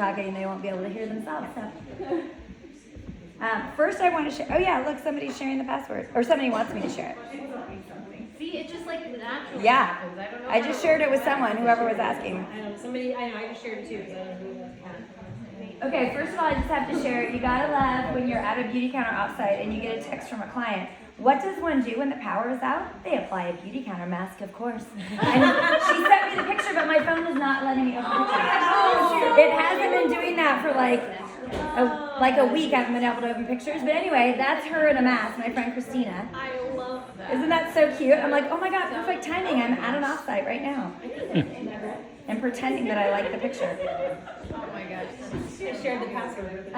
talking, they won't be able to hear themselves. So. First, I want to share. Oh yeah, look, somebody's sharing the password, or somebody wants me to share it. See, it's just like naturally happens. I don't know. I just shared it with someone, whoever was asking. I know somebody. I know. I just shared it too. Okay, first of all, I just have to share. You gotta love when you're at a beauty counter outside and you get a text from a client. What does one do when the power is out? They apply a beauty counter mask, of course. And she sent me the picture, but my phone is not letting me open the picture. It hasn't been doing that for like a week. I haven't been able to open pictures. But anyway, that's her in a mask, my friend Christina. I love that. Isn't that so cute? I'm like, oh my God, perfect timing. I'm at an offsite right now. And pretending that I like the picture. Oh my gosh. She just shared the password.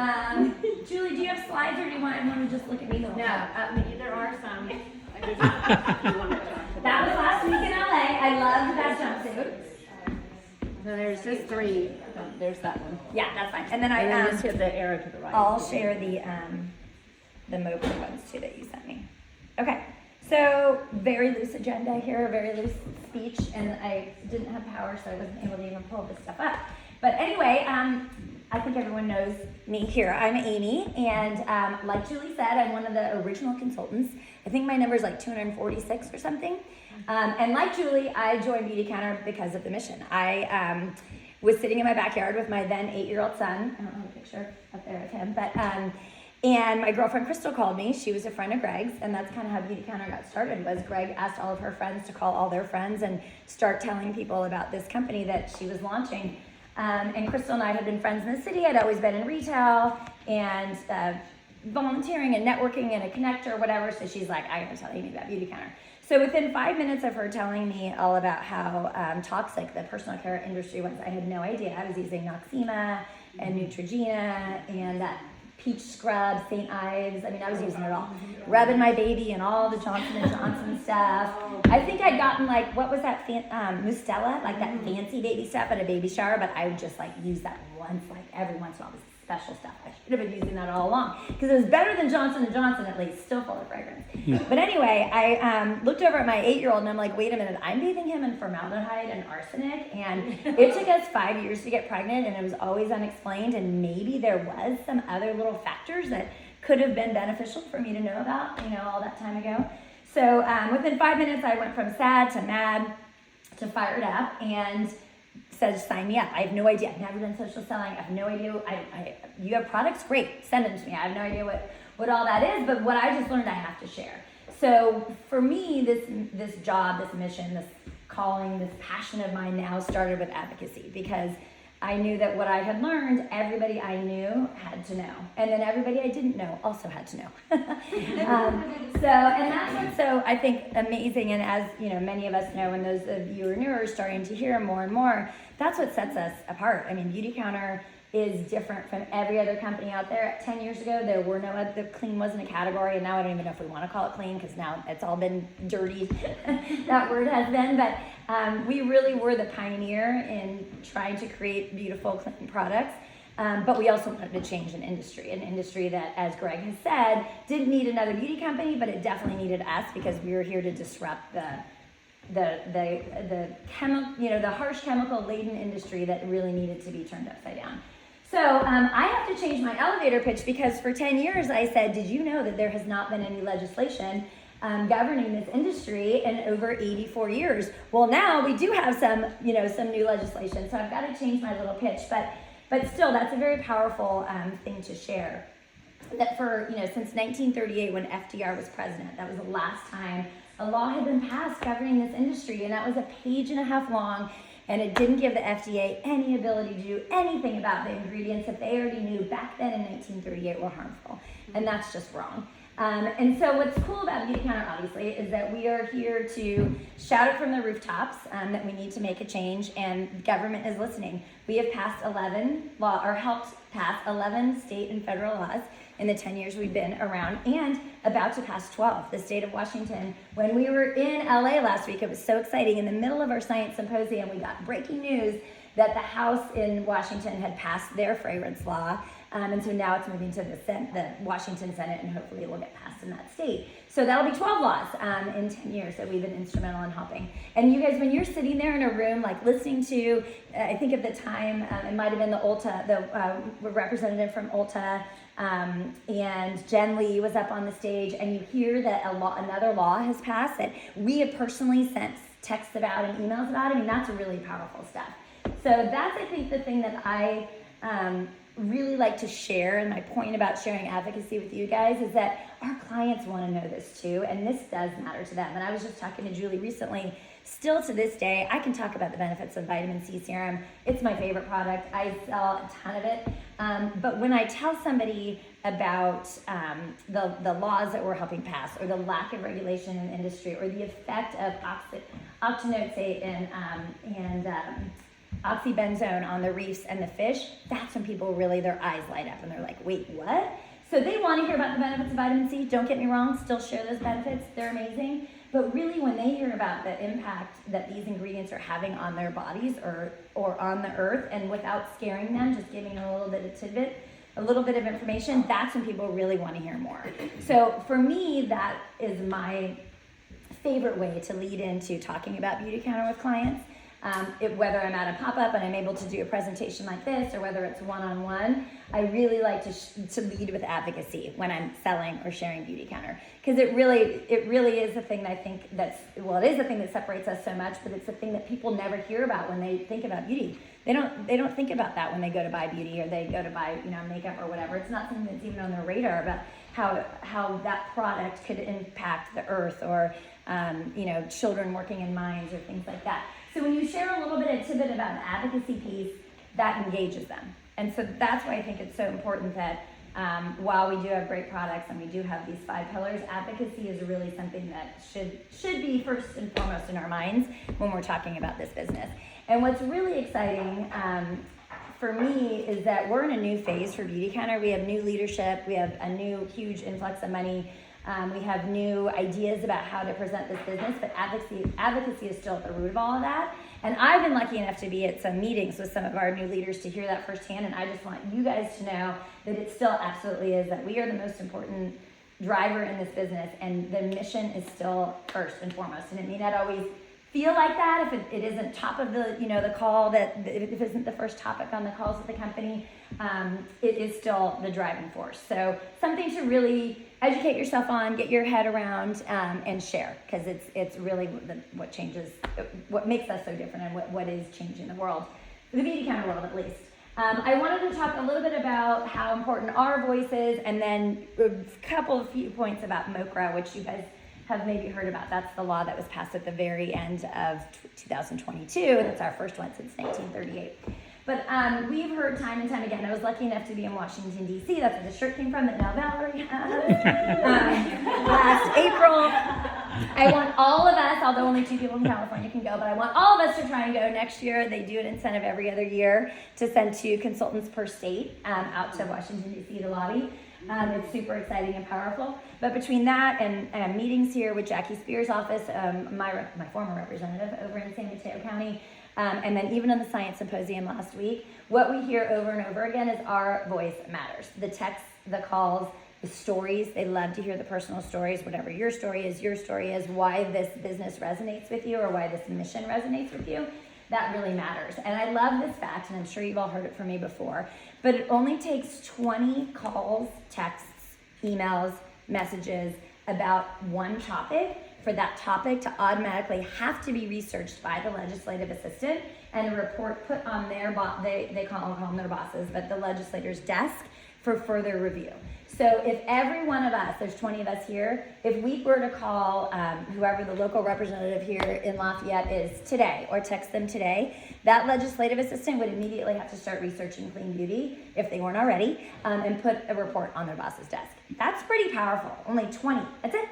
Julie, do you have slides or do you want everyone to just look at me? No, there are some. That was last week in LA. I loved that jumpsuit. So there's just 3. There's that one. Yeah, that's fine. And then And then just hit the arrow to the right. I'll share the mobile ones too that you sent me. Okay. So very loose agenda here, very loose speech, and I didn't have power, so I wasn't able to even pull this stuff up. But anyway, I think everyone knows me here. I'm Aimee, and like Julie said, I'm one of the original consultants. I think my number is like 246 or something. And like Julie, I joined Beauty Counter because of the mission. I was sitting in my backyard with my then 8-year-old son. I don't have a picture up there of him, but and my girlfriend Crystal called me. She was a friend of Greg's, and that's kind of how Beauty Counter got started. Was Greg asked all of her friends to call all their friends and start telling people about this company that she was launching. And Crystal and I had been friends in the city. I'd always been in retail and volunteering and networking and a connector or whatever. So she's like, I gotta tell Aimee about Beauty Counter. So within 5 minutes of her telling me all about how toxic the personal care industry was, I had no idea. I was using Noxema and Neutrogena and that peach scrub, St. Ives. I mean, I was using it all. Rubbing my baby and all the Johnson & Johnson stuff. I think I'd gotten like, what was that, Mustela? Like that fancy baby stuff at a baby shower, but I would just like use that once, like every once in a while. It was special stuff. I should have been using that all along because it was better than Johnson & Johnson at least, still full of fragrance. But anyway, I looked over at my 8-year-old and I'm like, wait a minute, I'm bathing him in formaldehyde and arsenic, and it took us 5 years to get pregnant, and it was always unexplained, and maybe there was some other little factors that could have been beneficial for me to know about, all that time ago. So within 5 minutes, I went from sad to mad to fired up, and said, sign me up. I have no idea. I've never done social selling. I have no idea. You have products? Great. Send them to me. I have no idea what all that is, but what I just learned I have to share. So for me, this job, this mission, this calling, this passion of mine now started with advocacy, because I knew that what I had learned, everybody I knew had to know. And then everybody I didn't know also had to know. And that's what's so, I think, amazing. And as many of us know, and those of you who are newer are starting to hear more and more, that's what sets us apart. I mean, Beauty Counter is different from every other company out there. 10 years ago, there were no other, clean wasn't a category, and now I don't even know if we want to call it clean, because now it's all been dirtied, that word has been, but we really were the pioneer in trying to create beautiful, clean products, but we also wanted to change an industry that, as Greg has said, didn't need another beauty company, but it definitely needed us, because we were here to disrupt the harsh chemical laden industry that really needed to be turned upside down. So I have to change my elevator pitch, because for 10 years I said, did you know that there has not been any legislation governing this industry in over 84 years? Well, now we do have some new legislation, so I've got to change my little pitch, but still, that's a very powerful thing to share. That for, since 1938, when FDR was president, that was the last time a law had been passed governing this industry, and that was a page and a half long. And it didn't give the FDA any ability to do anything about the ingredients that they already knew back then in 1938 were harmful. And that's just wrong. And so what's cool about Beauty Counter, obviously, is that we are here to shout it from the rooftops that we need to make a change, and government is listening. We have passed helped pass 11 state and federal laws in the 10 years we've been around, and about to pass 12. The state of Washington, when we were in LA last week, it was so exciting. In the middle of our science symposium, we got breaking news that the House in Washington had passed their fragrance law. And so now it's moving to the Washington Senate, and hopefully it will get passed in that state. So that'll be 12 laws in 10 years that we've been instrumental in helping. And you guys, when you're sitting there in a room, like listening to, I think at the time, it might have been the Ulta, the representative from Ulta, and Jen Lee was up on the stage, and you hear that another law has passed that we have personally sent texts about and emails about. I mean, that's really powerful stuff. So that's, I think, the thing that I really like to share, and my point about sharing advocacy with you guys is that our clients want to know this too, and this does matter to them. And I was just talking to Julie recently. Still to this day, I can talk about the benefits of vitamin C serum. It's my favorite product. I sell a ton of it. But when I tell somebody about the laws that we're helping pass, or the lack of regulation in the industry, or the effect of octinoxate and oxybenzone on the reefs and the fish, that's when people really, their eyes light up and they're like, wait, what? So they want to hear about the benefits of vitamin C. Don't get me wrong, still share those benefits. They're amazing. But really, when they hear about the impact that these ingredients are having on their bodies or on the earth, and without scaring them, just giving a little bit of tidbit, a little bit of information, that's when people really want to hear more. So for me, that is my favorite way to lead into talking about Beauty Counter with clients. Whether I'm at a pop-up and I'm able to do a presentation like this, or whether it's one-on-one, I really like to lead with advocacy when I'm selling or sharing Beauty Counter, because it really is the thing that I think it is the thing that separates us so much, but it's the thing that people never hear about when they think about beauty. They don't think about that when they go to buy beauty, or they go to buy makeup or whatever. It's not something that's even on their radar about how that product could impact the earth, or children working in mines or things like that. So when you share a little bit of tidbit about the advocacy piece, that engages them. And so that's why I think it's so important that while we do have great products and we do have these 5 pillars, advocacy is really something that should be first and foremost in our minds when we're talking about this business. And what's really exciting for me is that we're in a new phase for Beauty Counter. We have new leadership. We have a new huge influx of money. We have new ideas about how to present this business, but advocacy is still at the root of all of that. And I've been lucky enough to be at some meetings with some of our new leaders to hear that firsthand, and I just want you guys to know that it still absolutely is, that we are the most important driver in this business, and the mission is still first and foremost. And it may not always feel like that if it isn't top of the call, that if it isn't the first topic on the calls of the company, it is still the driving force. So something to really educate yourself on, get your head around, and share, because it's really what makes us so different, and what is changing the world, the Beauty Counter world at least. I wanted to talk a little bit about how important our voice is, and then a few points about MOCRA, which you guys have maybe heard about. That's the law that was passed at the very end of 2022. That's our first one since 1938. But we've heard time and time again. I was lucky enough to be in Washington, D.C. That's where the shirt came from that now Valerie has. Last April. I want all of us, although only 2 people from California can go, but I want all of us to try and go next year. They do an incentive every other year to send 2 consultants per state out to Washington, D.C. to lobby. It's super exciting and powerful. But between that and meetings here with Jackie Spears' office, my former representative over in San Mateo County, and then even on the Science Symposium last week, what we hear over and over again is our voice matters. The texts, the calls, the stories. They love to hear the personal stories, whatever your story is, why this business resonates with you, or why this mission resonates with you. That really matters. And I love this fact, and I'm sure you've all heard it from me before, but it only takes 20 calls, texts, emails, messages about one topic for that topic to automatically have to be researched by the legislative assistant and a report put on their they call them their bosses, but the legislator's desk for further review. So if every one of us, there's 20 of us here, if we were to call whoever the local representative here in Lafayette is today, or text them today, that legislative assistant would immediately have to start researching clean beauty, if they weren't already, and put a report on their boss's desk. That's pretty powerful. Only 20. That's it.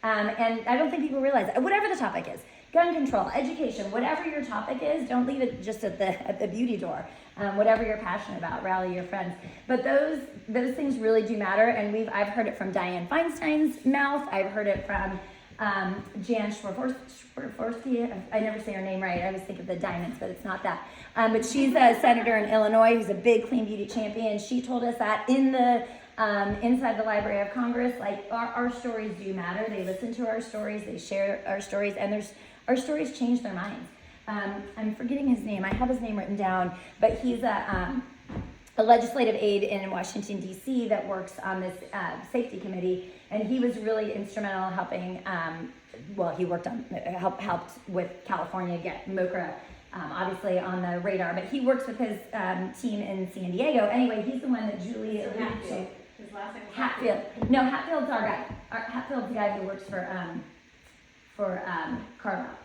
And I don't think people realize that. Whatever the topic is, gun control, education, whatever your topic is, don't leave it just at the beauty door. Whatever you're passionate about, rally your friends. But those things really do matter, and I've heard it from Dianne Feinstein's mouth. I've heard it from Jan Schwarforsky, I never say her name right, I always think of the diamonds, but it's not that. But she's a senator in Illinois who's a big clean beauty champion. She told us that in the inside the Library of Congress, like our stories do matter. They listen to our stories, they share our stories, and our stories change their minds. I'm forgetting his name. I have his name written down, but he's a legislative aide in Washington, D.C. that works on this safety committee, and he was really instrumental in helping, he worked on, helped with California get MOCRA obviously on the radar, but he works with his team in San Diego. Anyway, he's the one that Julie alluded to. His last name was Hatfield. No, Hatfield's our guy. Hatfield's the guy who works for Carlisle.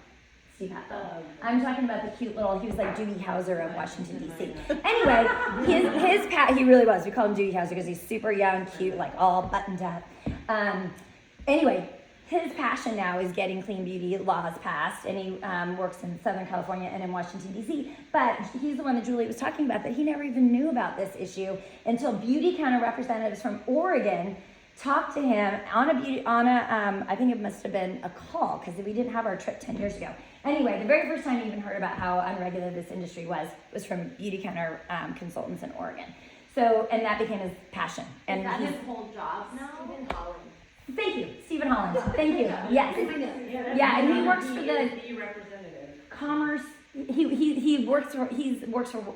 Steve Hatfield. I'm talking about the cute little, he was like Doogie Howser of Washington, D.C. Anyway, he really was. We call him Doogie Howser because he's super young, cute, like all buttoned up. Anyway, his passion now is getting clean beauty laws passed, and he works in Southern California and in Washington, D.C. But he's the one that Julie was talking about, that he never even knew about this issue until beauty counter representatives from Oregon talked to him on a I think it must have been a call, because we didn't have our trip 10 years ago. Anyway, the very first time he even heard about how unregulated this industry was from beauty counter consultants in Oregon. So, and that became his passion. And is that his whole job now? Stephen Holland. Thank you, Stephen Holland. Thank you. Yes. Yeah, and he works for the representative. Commerce. He works for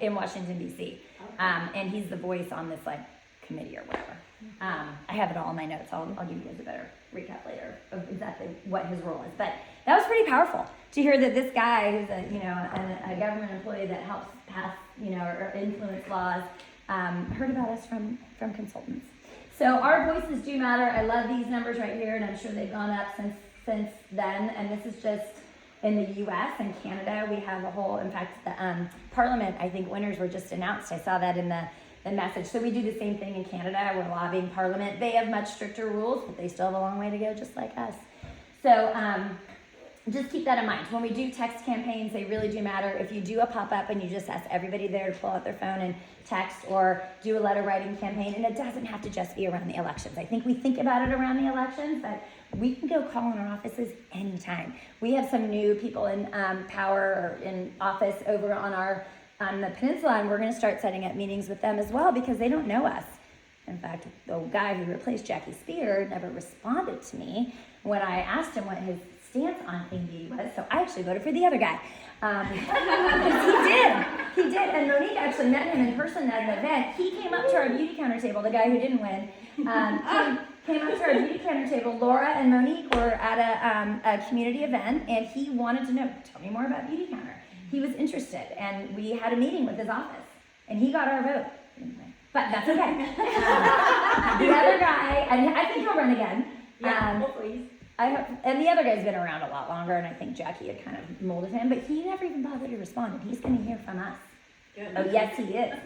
in Washington, D.C. And he's the voice on this like committee or whatever. I have it all in my notes. I'll give you guys a better recap later of exactly what his role is. But that was pretty powerful to hear that this guy, who's a government employee that helps pass or influence laws, heard about us from consultants. So our voices do matter. I love these numbers right here, and I'm sure they've gone up since then. And this is just in the U.S. and Canada. We have a whole. In fact, the Parliament, I think winners were just announced. I saw that in the message. So we do the same thing in Canada. We're lobbying Parliament. They have much stricter rules, but they still have a long way to go, just like us. So just keep that in mind. When we do text campaigns, they really do matter. If you do a pop-up and you just ask everybody there to pull out their phone and text, or do a letter writing campaign, and it doesn't have to just be around the elections. I think we think about it around the elections, but we can go call in our offices anytime. We have some new people in power or in office over on the peninsula, and we're going to start setting up meetings with them as well, because they don't know us. In fact, the guy who replaced Jackie Spear never responded to me when I asked him what his stance on clean beauty was, so I actually voted for the other guy. He did, and Monique actually met him in person at an event. He came up to our beauty counter table, the guy who didn't win, came up to our beauty counter table. Laura and Monique were at a community event, and he wanted to know, tell me more about beauty counter. He was interested, and we had a meeting with his office, and he got our vote. But that's okay. The other guy, and I think he'll run again. Hopefully. And the other guy's been around a lot longer, and I think Jackie had kind of molded him, but he never even bothered to respond, and he's going to hear from us. Good. Oh, yes, he is.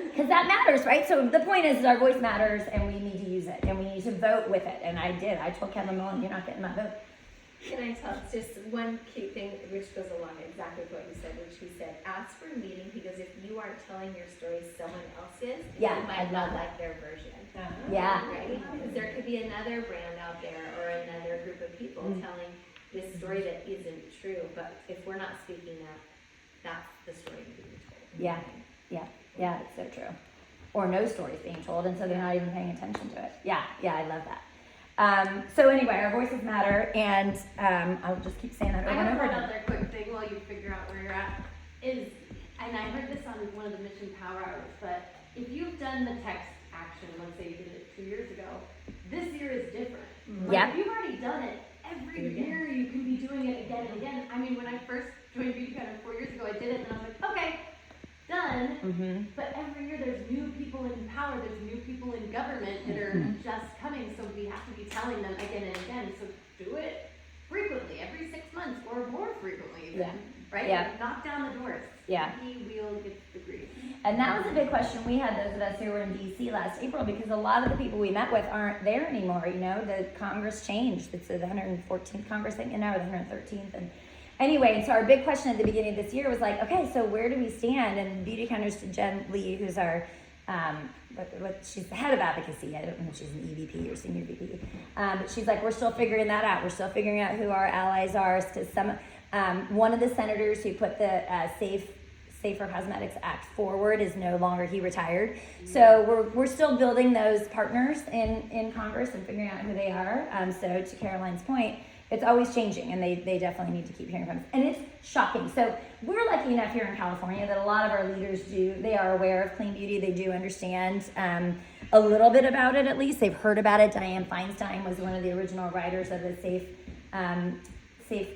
Because that matters, right? So the point is our voice matters, and we need to use it, and we need to vote with it. And I did. I told Kevin Mullen, you're not getting my vote. Can I tell just one key thing, which goes along exactly with what you said, which he said, ask for a meeting, because if you aren't telling your story, someone else is. Yeah, you might not like their version. Yeah. Right? Because there could be another brand out there or another group of people telling this story that isn't true, but if we're not speaking that, that's the story being told. Yeah, it's so true. Or no stories being told, and so they're not even paying attention to it. Yeah, I love that. So anyway, our voices matter, and I'll just keep saying that over I and have over one again. other quick thing while you figure out where you're at, is, and I heard this on one of the Mission Power Hours, but if you've done the text action, let's say you did it 2 years ago, this year is different. Like, if you've already done it, every year you can be doing it again and again. I mean, when I first joined Beauty Counter 4 years ago, I did it, and I was like, okay, done. But every year there's new people in power, there's new people in government that are just coming, so we have to be telling them again and again. So do it frequently, every 6 months or more frequently even, right? Yeah. Knock down the doors. Yeah. He will get the grief. And that was a big question we had, those of us who were in DC last April, because a lot of the people we met with aren't there anymore. The Congress changed. It's the 114th Congress, I think, now, or the 113th. And anyway, so our big question at the beginning of this year was like, okay, so where do we stand? And Beauty Counters, Jen Lee, who's our what she's the head of advocacy. I don't know if she's an EVP or senior VP, but she's like, we're still figuring that out. We're still figuring out who our allies are, because one of the senators who put the Safer Cosmetics Act forward is no longer, he retired. So we're still building those partners in Congress and figuring out who they are. So to Caroline's point, it's always changing, and they definitely need to keep hearing from us. And it's shocking. So we're lucky enough here in California that a lot of our leaders they are aware of clean beauty. They do understand a little bit about it, at least. They've heard about it. Dianne Feinstein was one of the original writers of the Safe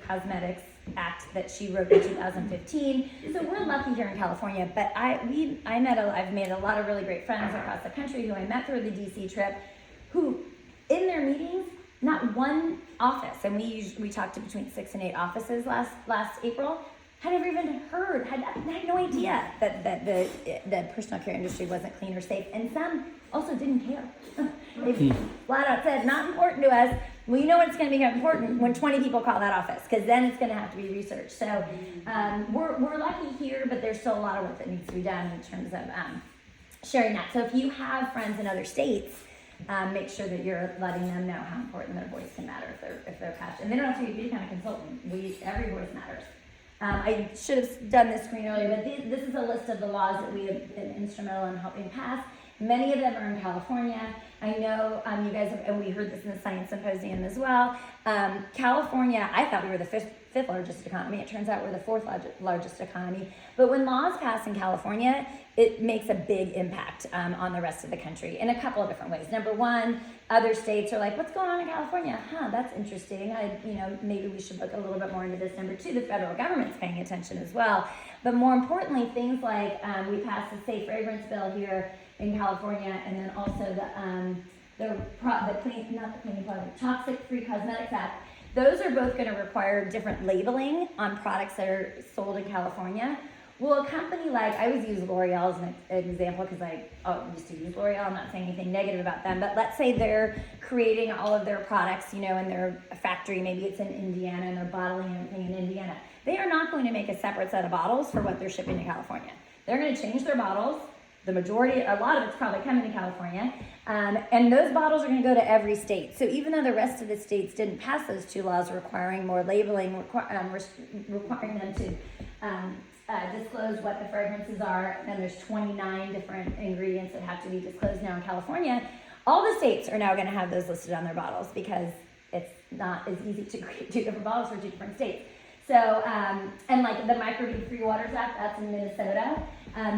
Cosmetics Act that she wrote in 2015. So we're lucky here in California, but I've made a lot of really great friends across the country who I met through the DC trip, who in their meetings, not one office, and we talked to between 6 and 8 offices last April, had never even heard, had no idea that the personal care industry wasn't clean or safe, and some also didn't care. They flat out said, not important to us. Well, you know what's going to become important when 20 people call that office, because then it's going to have to be researched. So we're lucky here, but there's still a lot of work that needs to be done in terms of sharing that. So if you have friends in other states, make sure that you're letting them know how important their voice can matter if they're passionate. And they don't have to be any kind of consultant. Every voice matters. I should have done this screen earlier, but this is a list of the laws that we have been instrumental in helping pass. Many of them are in California. I know you guys have, and we heard this in the Science Symposium as well. California, I thought we were the fifth largest economy. It turns out we're the 4th largest economy. But when laws pass in California, it makes a big impact on the rest of the country in a couple of different ways. Number one, other states are like, what's going on in California? That's interesting. Maybe we should look a little bit more into this. Number two, the federal government's paying attention as well. But more importantly, things like we passed the safe fragrance bill here in California, and then also the Toxic-Free Cosmetics Act. Those are both going to require different labeling on products that are sold in California. Well, a company like, I always use L'Oreal as an example because I used to use L'Oreal. I'm not saying anything negative about them, but let's say they're creating all of their products, in their factory. Maybe it's in Indiana and they're bottling everything in Indiana. They are not going to make a separate set of bottles for what they're shipping to California. They're going to change their bottles. A lot of it's probably coming to California, and those bottles are going to go to every state. So even though the rest of the states didn't pass those 2 laws requiring more labeling, requiring them to disclose what the fragrances are, and there's 29 different ingredients that have to be disclosed now in California, all the states are now going to have those listed on their bottles because it's not as easy to create 2 different bottles for 2 different states. So, and like the Microbead Free Waters Act, that's in Minnesota.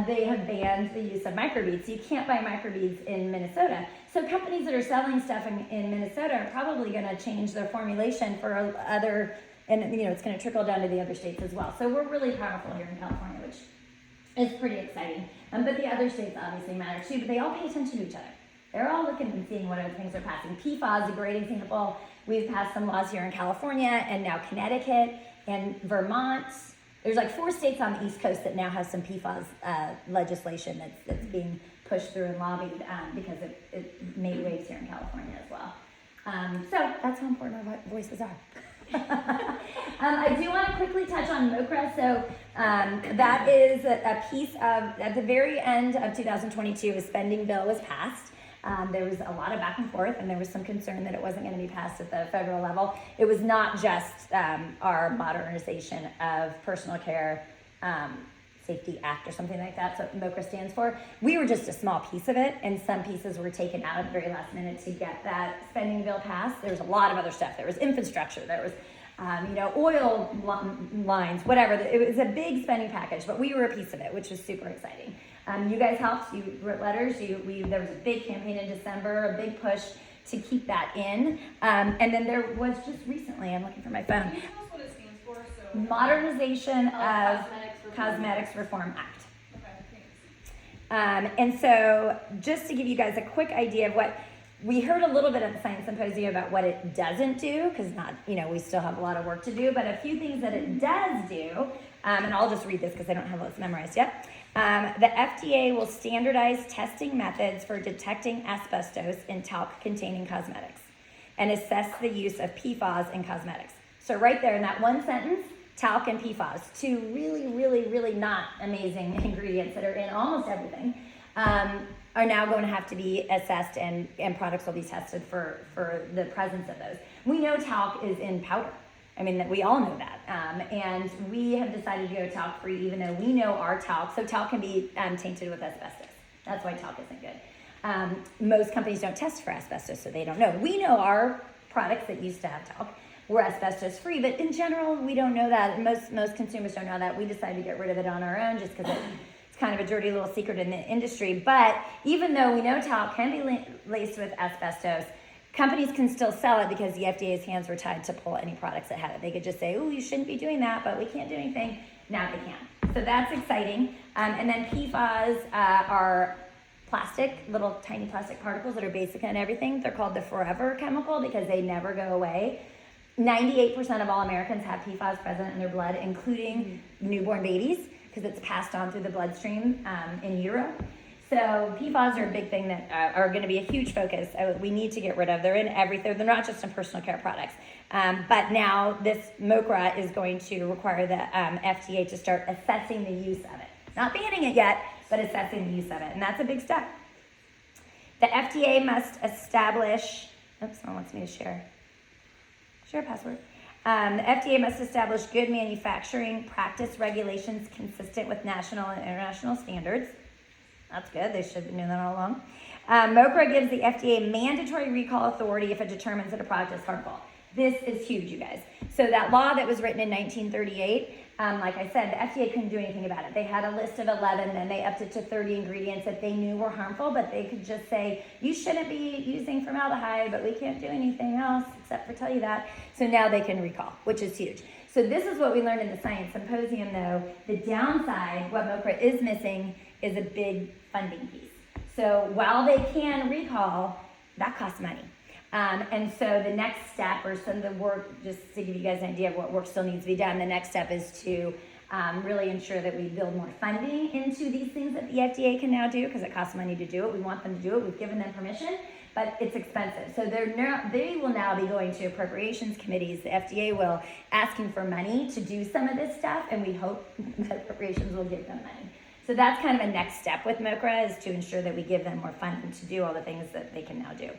They have banned the use of microbeads. So you can't buy microbeads in Minnesota. So companies that are selling stuff in Minnesota are probably going to change their formulation for other, and it's going to trickle down to the other states as well. So we're really powerful here in California, which is pretty exciting. But the other states obviously matter too, but they all pay attention to each other. They're all looking and seeing what other things are passing. PFAS is a great example. We've passed some laws here in California, and now Connecticut and Vermont. There's like 4 states on the East Coast that now have some PFAS legislation that's being pushed through and lobbied because it made waves here in California as well. So that's how important our voices are. I do want to quickly touch on MOCRA. So that is a piece of, at the very end of 2022, a spending bill was passed. There was a lot of back and forth, and there was some concern that it wasn't going to be passed at the federal level. It was not just our modernization of personal care safety act or something like that. So MOCRA stands for. We were just a small piece of it, and some pieces were taken out at the very last minute to get that spending bill passed. There was a lot of other stuff. There was infrastructure. There was oil lines, whatever. It was a big spending package, but we were a piece of it, which was super exciting. You guys helped. You wrote letters. There was a big campaign in December, a big push to keep that in. And then there was just recently, I'm looking for my phone. Can you tell us what it stands for? So Modernization of Cosmetics Reform Act. Okay, thanks. And so just to give you guys a quick idea of what we heard a little bit at the Science Symposium about what it doesn't do, because we still have a lot of work to do, but a few things that it does do, and I'll just read this because I don't have this memorized yet. The FDA will standardize testing methods for detecting asbestos in talc-containing cosmetics and assess the use of PFAS in cosmetics. So right there in that one sentence, talc and PFAS, 2 really, really, really not amazing ingredients that are in almost everything. are now going to have to be assessed, and products will be tested for the presence of those. We know talc is in powder. I mean, that we all know that. And we have decided to go talc free, even though we know our talc. So talc can be tainted with asbestos. That's why talc isn't good. Most companies don't test for asbestos, so they don't know. We know our products that used to have talc were asbestos free, but in general, we don't know that. Most consumers don't know that. We decided to get rid of it on our own just because it's kind of a dirty little secret in the industry. But even though we know talc can be laced with asbestos, companies can still sell it because the FDA's hands were tied to pull any products that had it. They could just say, oh, you shouldn't be doing that, but we can't do anything. Now they can. So that's exciting. And then PFAS are plastic, little tiny plastic particles that are basic in everything. They're called the forever chemical because they never go away. 98% of all Americans have PFAS present in their blood, including newborn babies, because it's passed on through the bloodstream in utero. So PFAS are a big thing that are going to be a huge focus. We need to get rid of. They're in everything. They're not just in personal care products. But now this MOCRA is going to require the FDA to start assessing the use of it. Not banning it yet, but assessing the use of it. And that's a big step. The FDA must establish, oops, someone wants me to share a password. The FDA must establish good manufacturing practice regulations consistent with national and international standards. That's good. They should have been doing that all along. MOCRA gives the FDA mandatory recall authority if it determines that a product is harmful. This is huge, you guys. So that law that was written in 1938, like I said, the FDA couldn't do anything about it. They had a list of 11, then they upped it to 30 ingredients that they knew were harmful, but they could just say, you shouldn't be using formaldehyde, but we can't do anything else except for tell you that. So now they can recall, which is huge. So this is what we learned in the Science Symposium, though. The downside, what MOCRA is missing, is a big funding piece. So while they can recall, that costs money. And so the next step, or some of the work, just to give you guys an idea of what work still needs to be done, the next step is to really ensure that we build more funding into these things that the FDA can now do, because it costs money to do it. We want them to do it. We've given them permission, but it's expensive. So they will now be going to appropriations committees. The FDA will asking for money to do some of this stuff, and we hope that appropriations will give them money. So that's kind of a next step with MOCRA, is to ensure that we give them more funding to do all the things that they can now do.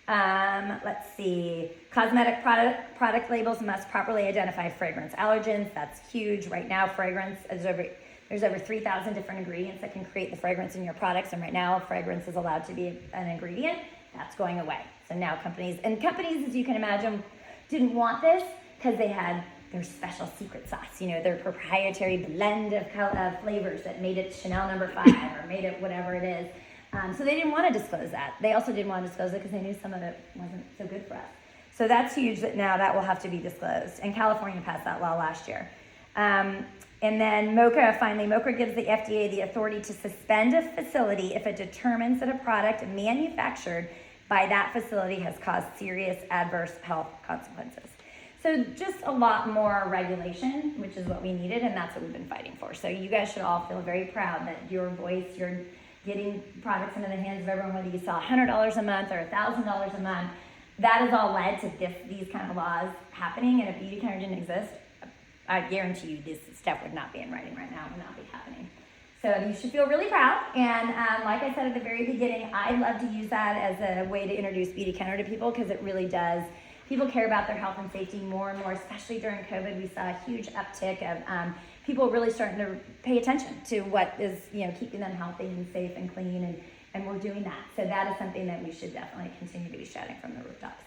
Let's see. Cosmetic product labels must properly identify fragrance allergens. That's huge. Right now, fragrance, there's over 3,000 different ingredients that can create the fragrance in your products. And right now, fragrance is allowed to be an ingredient. That's going away. So now companies, as you can imagine, didn't want this because they had their special secret sauce, their proprietary blend of flavors that made it Chanel No. 5 or made it whatever it is. So they didn't want to disclose that. They also didn't want to disclose it because they knew some of it wasn't so good for us. So that's huge that now that will have to be disclosed. And California passed that law last year. And then MOCRA gives the FDA the authority to suspend a facility if it determines that a product manufactured by that facility has caused serious adverse health consequences. So just a lot more regulation, which is what we needed, and that's what we've been fighting for. So you guys should all feel very proud that your voice, you're getting products into the hands of everyone, whether you sell $100 a month or $1,000 a month. That has all led to these kind of laws happening, and if beauty counter didn't exist, I guarantee you this stuff would not be in writing right now, it would not be happening. So you should feel really proud, and like I said at the very beginning, I love to use that as a way to introduce beauty counter to people, because it really does. People care about their health and safety more and more, especially during COVID. We saw a huge uptick of people really starting to pay attention to what is, keeping them healthy and safe and clean, and we're doing that. So that is something that we should definitely continue to be shouting from the rooftops.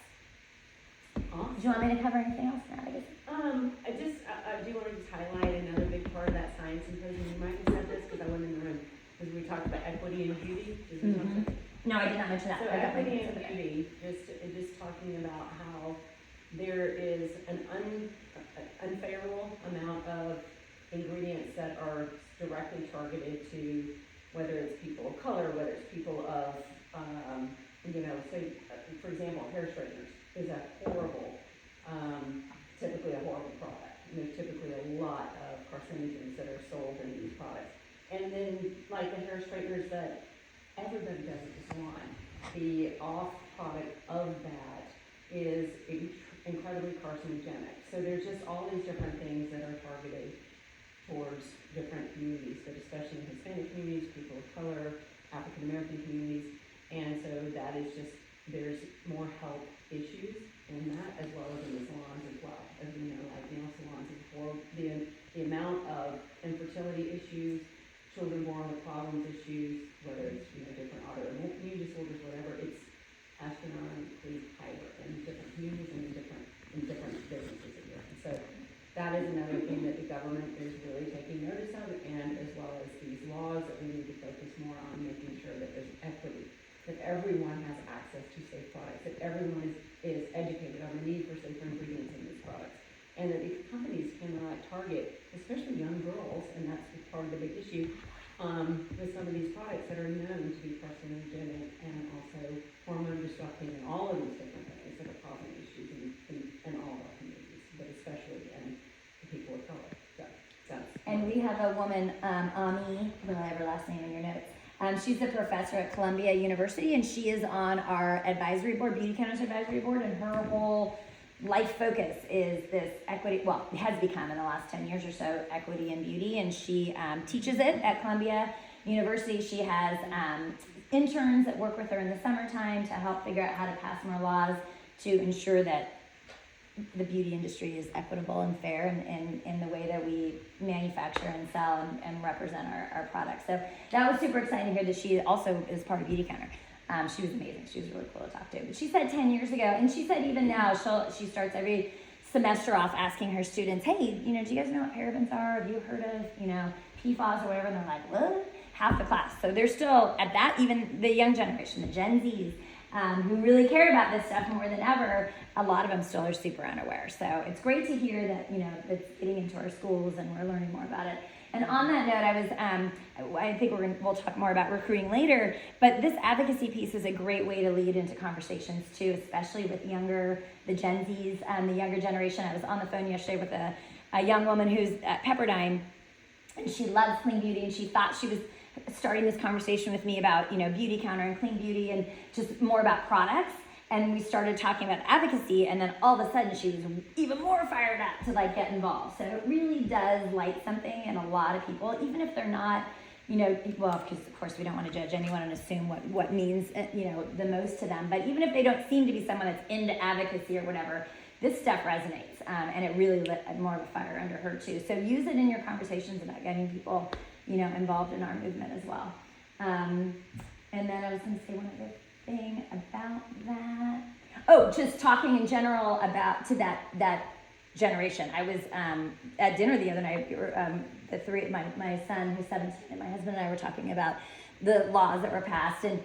Awesome. Did you want me to cover anything else now? I do want to just highlight another big part of that Science Symposium. You might have said this because I wasn't in the room, because we talked about equity and beauty. No, I did not mention that. So equity and beauty, just talking about how there is an unfavorable amount of ingredients that are directly targeted to, whether it's people of color, whether it's people of, say, for example, hair straighteners is a horrible, typically a horrible product. There's typically a lot of carcinogens that are sold in these products. And then, like the hair straighteners that everybody doesn't just want, the off product of that is incredibly carcinogenic. So there's just all these different things that are targeted towards different communities, but especially the Hispanic communities, people of color, African American communities, and so that is just, there's more health issues in that as well as in the salons as well. As we know, like nail salons is horrible, the amount of infertility issues, children born with problems issues, whether it's, different autoimmune disorders, whatever, it's astronomically higher in different communities and in different businesses here. And so that is another thing that the government is really taking notice of, and as well as these laws that we need to focus more on making sure that there's equity, that everyone has access to safe products, that everyone is educated on the need for safer ingredients in these products, and that these companies cannot target, especially young girls, and that's part of the big issue, with some of these products that are known to be carcinogenic and also hormone disrupting and all of these different things that are causing issues in all of our communities, but especially in the people of color. So that's. And we have a woman, Aimee, I don't have her last name in your notes. She's a professor at Columbia University, and she is on our advisory board, Beauty Counters Advisory Board, and her whole life focus is this equity, well, it has become in the last 10 years or so, equity in beauty, and she teaches it at Columbia University. She has interns that work with her in the summertime to help figure out how to pass more laws to ensure that the beauty industry is equitable and fair in the way that we manufacture and sell and represent our products. So that was super exciting to hear that she also is part of Beauty Counter. She was amazing. She was really cool to talk to. But she said 10 years ago, and she said even now, she starts every semester off asking her students, hey, do you guys know what parabens are? Have you heard of, PFAS or whatever? And they're like, what? Half the class. So they're still at that, even the young generation, the Gen Zs, who really care about this stuff more than ever, a lot of them still are super unaware. So it's great to hear that, it's getting into our schools and we're learning more about it. And on that note, I think we'll talk more about recruiting later, but this advocacy piece is a great way to lead into conversations too, especially with the Gen Zs, the younger generation. I was on the phone yesterday with a young woman who's at Pepperdine, and she loves clean beauty, and she thought she was starting this conversation with me about, Beauty Counter and clean beauty and just more about products. And we started talking about advocacy, and then all of a sudden she was even more fired up to get involved. So it really does light something in a lot of people, even if they're not, well, because of course we don't want to judge anyone and assume what means, the most to them. But even if they don't seem to be someone that's into advocacy or whatever, this stuff resonates, and it really lit more of a fire under her too. So use it in your conversations about getting people, involved in our movement as well. And then I was going to say one other thing about that. Oh, just talking in general about to that generation. I was at dinner the other night. The three, my son who's 17, and my husband and I were talking about the laws that were passed, and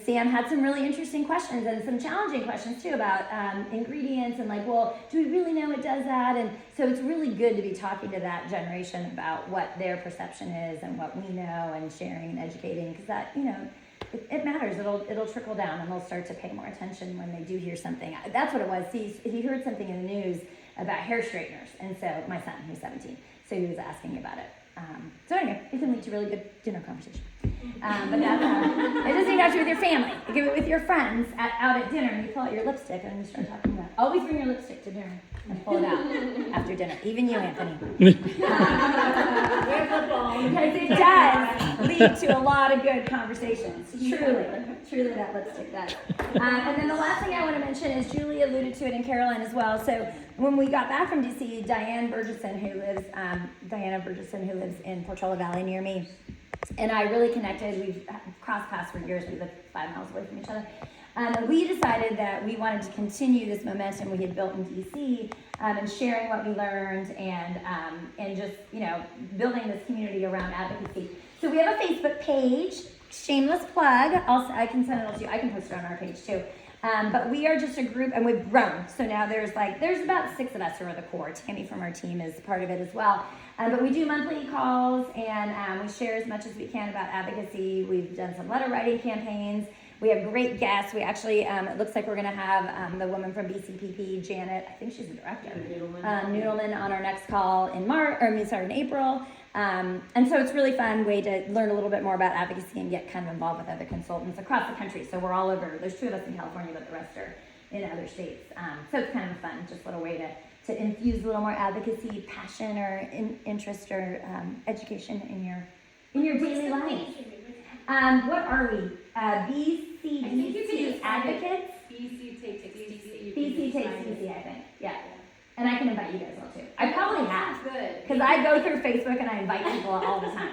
Sam had some really interesting questions and some challenging questions too about ingredients and well, do we really know it does that? And so it's really good to be talking to that generation about what their perception is and what we know, and sharing and educating, because that it matters. It'll trickle down, and they'll start to pay more attention when they do hear something. That's what it was. He heard something in the news about hair straighteners, and so my son, who's 17, so he was asking about it. So anyway, it can lead to really good dinner conversation. But that's it doesn't even have to be with your family. You give it with your friends out at dinner, and you pull out your lipstick and you start talking about it. Always bring your lipstick to dinner and pull it out after dinner. Even you, Anthony. Because it does lead to a lot of good conversations. Truly that lipstick does. And then the last thing I want to mention is Julie alluded to it, and Caroline as well. So when we got back from DC, Diana Burgesson, who lives in Portola Valley near me, and I really connected. We've crossed paths for years. We live 5 miles away from each other. We decided that we wanted to continue this momentum we had built in DC, and sharing what we learned, and just building this community around advocacy. So we have a Facebook page. Shameless plug. I can send it all to you. I can post it on our page too. But we are just a group, and we've grown. So now there's about 6 of us who are the core. Tammy from our team is part of it as well. But we do monthly calls, and we share as much as we can about advocacy. We've done some letter writing campaigns. We have great guests. We actually, it looks like we're going to have the woman from BCPP, Janet, I think she's the director, Noodleman, on our next call in April. And so it's a really fun way to learn a little bit more about advocacy and get kind of involved with other consultants across the country. So we're all over. There's 2 of us in California, but the rest are in other states. So it's kind of a fun, just little way to infuse a little more advocacy, passion, or interest, or education in your daily life. What are we? BCDC advocates? BC takes DC. BC takes DC, I think. Yeah. And I can invite you guys all too. I probably have. Good. Because I go through Facebook and I invite people all the time.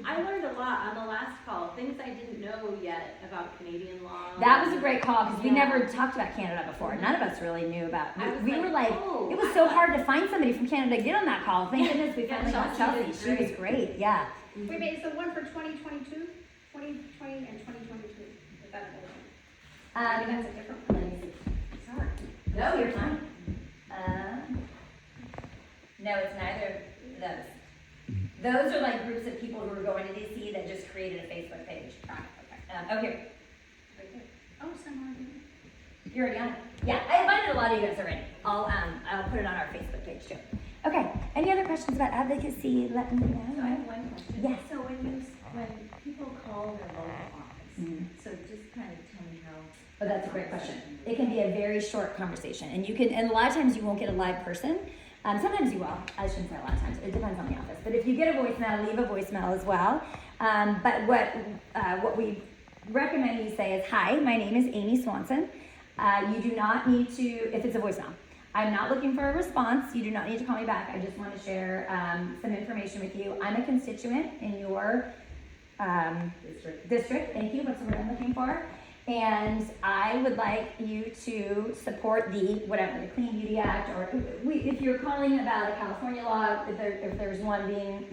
I learned a lot on the last call, things I didn't know yet about Canadian law. That was a great call because we Yeah. never talked about Canada before. None of us really knew about. We were like, oh, it was so hard to find somebody from Canada to get on that call. Thank goodness we finally got Chelsea Chelsea. did She was great. Yeah. Wait, so one for 2022, 2020 and 2022, is that another one? Maybe that's a different one. Let me see. Sorry. No, you're fine. No, it's neither of those. Those are like groups of people who are going to DC that just created a Facebook page. Oh, here. Oh, someone. You're already on it. Yeah, I invited a lot of you guys already. I'll put it on our Facebook page too. Okay. Any other questions about advocacy? Let me know. So I have one question. Yes. So when people call their local office, so just kind of tell me how. Oh, that's a great question. It can be a very short conversation, and and a lot of times you won't get a live person. Sometimes you will. I shouldn't say a lot of times. It depends on the office. But if you get a voicemail, leave a voicemail as well. But what we recommend you say is, "Hi, my name is Aimee Swanson." You do not need to, if it's a voicemail, I'm not looking for a response. You do not need to call me back. I just want to share some information with you. I'm a constituent in your district. Thank you. What's the word I'm looking for? And I would like you to support the Clean Beauty Act, or if you're calling about a California law, if there's one being,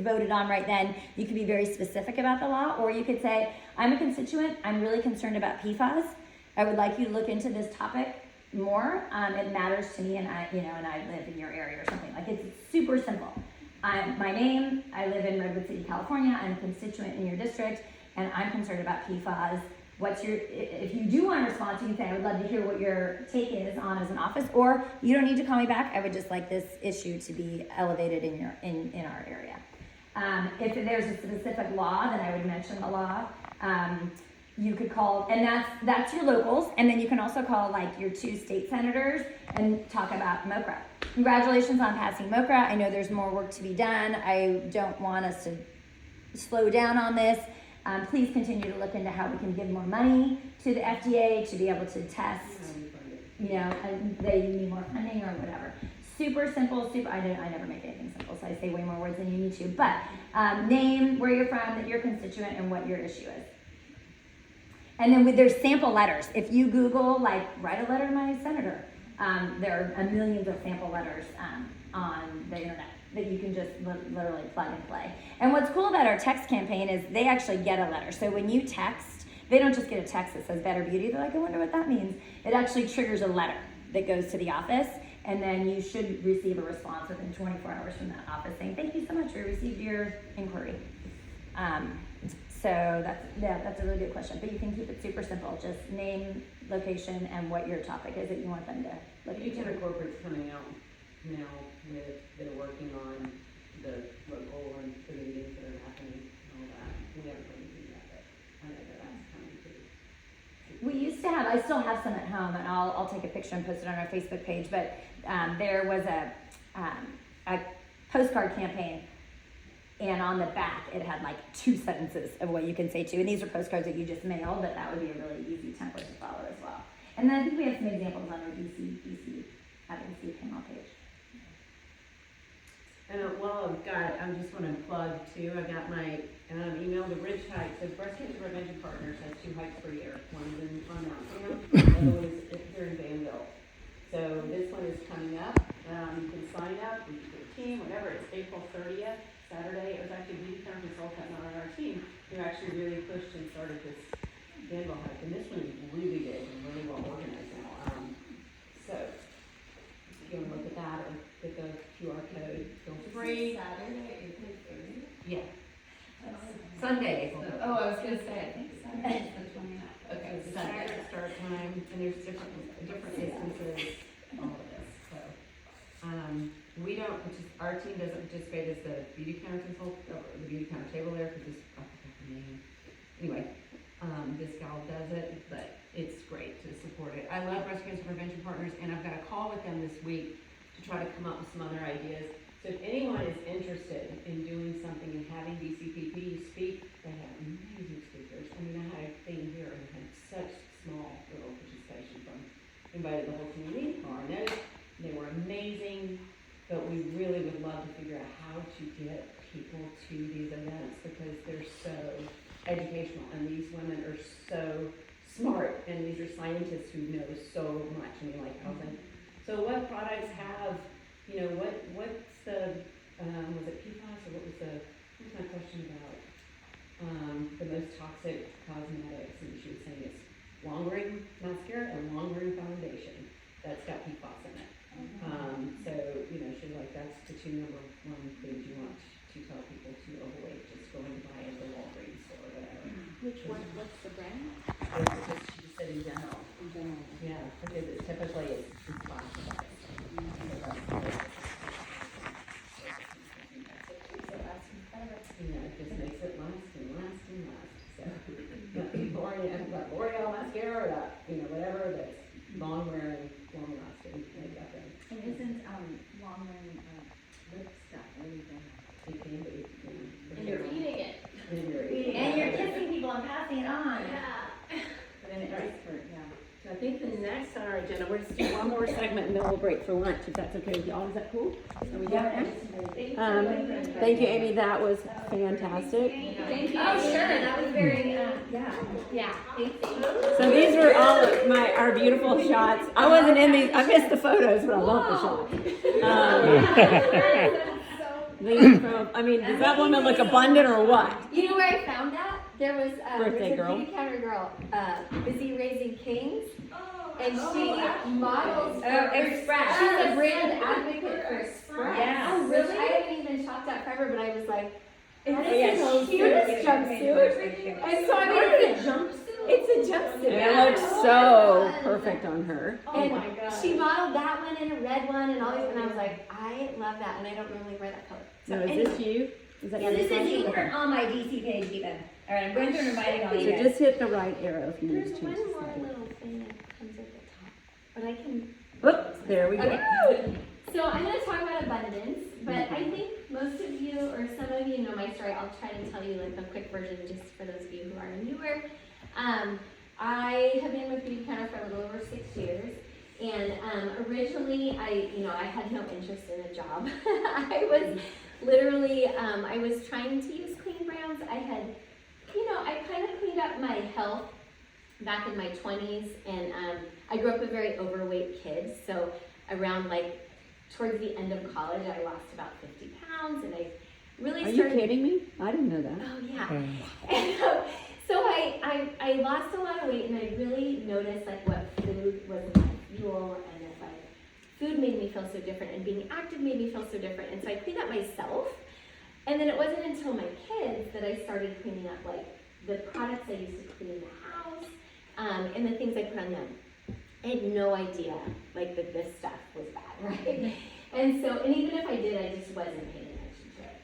voted on right then, you could be very specific about the law, or you could say, I'm a constituent, I'm really concerned about PFAS. I would like you to look into this topic more. It matters to me, and I live in your area or something. Like, it's super simple. My name, I live in Redwood City, California. I'm a constituent in your district, and I'm concerned about PFAS. If you do want to respond, you can say, I would love to hear what your take is on as an office, or you don't need to call me back. I would just like this issue to be elevated in our area. If there's a specific law, then I would mention the law. You could call, and that's your locals, and then you can also call like your 2 state senators and talk about MOCRA. Congratulations on passing MOCRA. I know there's more work to be done. I don't want us to slow down on this. Please continue to look into how we can give more money to the FDA to be able to test, and they need more funding or whatever. Super simple, I never make anything simple, so I say way more words than you need to. But name, where you're from, that you're a constituent, and what your issue is. And then there's sample letters. If you Google, write a letter to my senator, there are millions of sample letters on the internet that you can just literally plug and play. And what's cool about our text campaign is they actually get a letter. So when you text, they don't just get a text that says Better Beauty. They're like, I wonder what that means. It actually triggers a letter that goes to the office, and then you should receive a response within 24 hours from that office saying, thank you so much, we received your inquiry. So that's a really good question, but you can keep it super simple. Just name, location, and what your topic is that you want them to look Each of the into. corporates coming out now they're working on the local and the meetings that are happening and all that. We haven't done anything yet, but I know that that's coming too. We used to have, I still have some at home, and I'll take a picture and post it on our Facebook page, but there was a postcard campaign, and on the back it had 2 sentences of what you can say to, and these are postcards that you just mail, but that would be a really easy template to follow as well. And then I think we have some examples on our BC advocacy panel page. And while I've got it, I just want to plug too, I got my email to Ridge Hike. So Breast Cancer Prevention Partners has 2 hikes per year. One's on Mount Sam, the other one is here in Danville. So this one is coming up. You can sign up, you can get a team, whatever. It's April 30th, Saturday. It was actually a beauty care consultant not on our team who actually really pushed and started this Danville hike. And this one is really big and really well organized now. So if you want to look at that or get the QR code, feel free. Saturday, April 30th? Yeah. Sunday. I was gonna say, I think Sunday is the 29th. Okay, Sunday start time, and there's different instances, all of this, so. We don't, our team doesn't participate as the beauty counter or the beauty counter table there, because I forgot the name. Anyway, this gal does it, but it's great to support it. I love Breast Cancer Prevention Partners, and I've got a call with them this week to try to come up with some other ideas. So if anyone is interested in doing something and having BCPP speak, they have amazing speakers. I mean, I had a thing here and had such small little participation from, invited the whole community, RNOs. They were amazing, but we really would love to figure out how to get people to these events because they're so educational and these women are so smart and these are scientists who know so much. I mean, like, I was like, so what products have, you know, what's the, was it PFAS or what was my question about, the most toxic cosmetics? And she was saying it's long-wearing mascara and long-wearing foundation that's got PFAS in it. So, you know, she's like, that's the two number one things you want to tell people to avoid, just going to buy at the Walgreens store or whatever. Which one, what's the brand? She just said in general. In general. Yeah, because it's typically it's plastic. You know, it just makes it last and last and last. So, L'Oreal mascara or that, you know, whatever that's long wearing, long lasting makeup. And isn't, long wearing, lip stuff really bad? It can be, you know. And you're eating it. And you're eating And you're it. kissing people and passing it on. Yeah. But then it does hurt, yeah. So I think the next on our agenda, we're just do one more segment and then we'll break for lunch, if that's okay with y'all. Is that cool? Are we doing that? Thank you, Amy. That was fantastic. Thank you. Oh, sure, that was very, yeah. Yeah, thank you. So these were all of our beautiful shots. I wasn't in these, I missed the photos, but I love the shots. These from, I mean, does that woman look abundant or what? You know where I found that? There was Birthday there's a girl. beauty counter girl, busy raising kings, and she models for Express. She's a brand advocate for Express. Yes. Oh, really? I haven't even shopped at Forever, but I was like, that Yeah, is the cutest jumpsuit. And so I mean, it's a jumpsuit. It's a jumpsuit. It looks so perfect on her. And she modeled that one and a red one and all these, and I was like, I love that, and I don't normally wear that color. So So is this you? Is that Yeah, you? this is, you weren't on my DC page even. All right, I'm going through and inviting all you So guys. just hit the right arrow if you need there's to one change the more slide. little thing that comes at the top, but I can. Whoops, there we go. Okay. So I'm going to talk about abundance, but I think most of you or some of you know my story. I'll try to tell you like a quick version just for those of you who are newer. I have been with Beauty Counter for a little over 6 years. And originally, I had no interest in a job. I was literally, I was trying to use clean brands. I had, I kind of cleaned up my health back in my 20s, and I grew up with very overweight kids. So around towards the end of college, I lost about 50 pounds, and I really Are you started. kidding me? I didn't know that. Oh yeah. And so I lost a lot of weight, and I really noticed what food was my fuel, and that food made me feel so different, and being active made me feel so different. And so I cleaned up myself, and then it wasn't until my kids that I started cleaning up the products I used to clean the house, and the things I put on them. I had no idea that this stuff was bad, right? And even if I did, I just wasn't paying attention to it.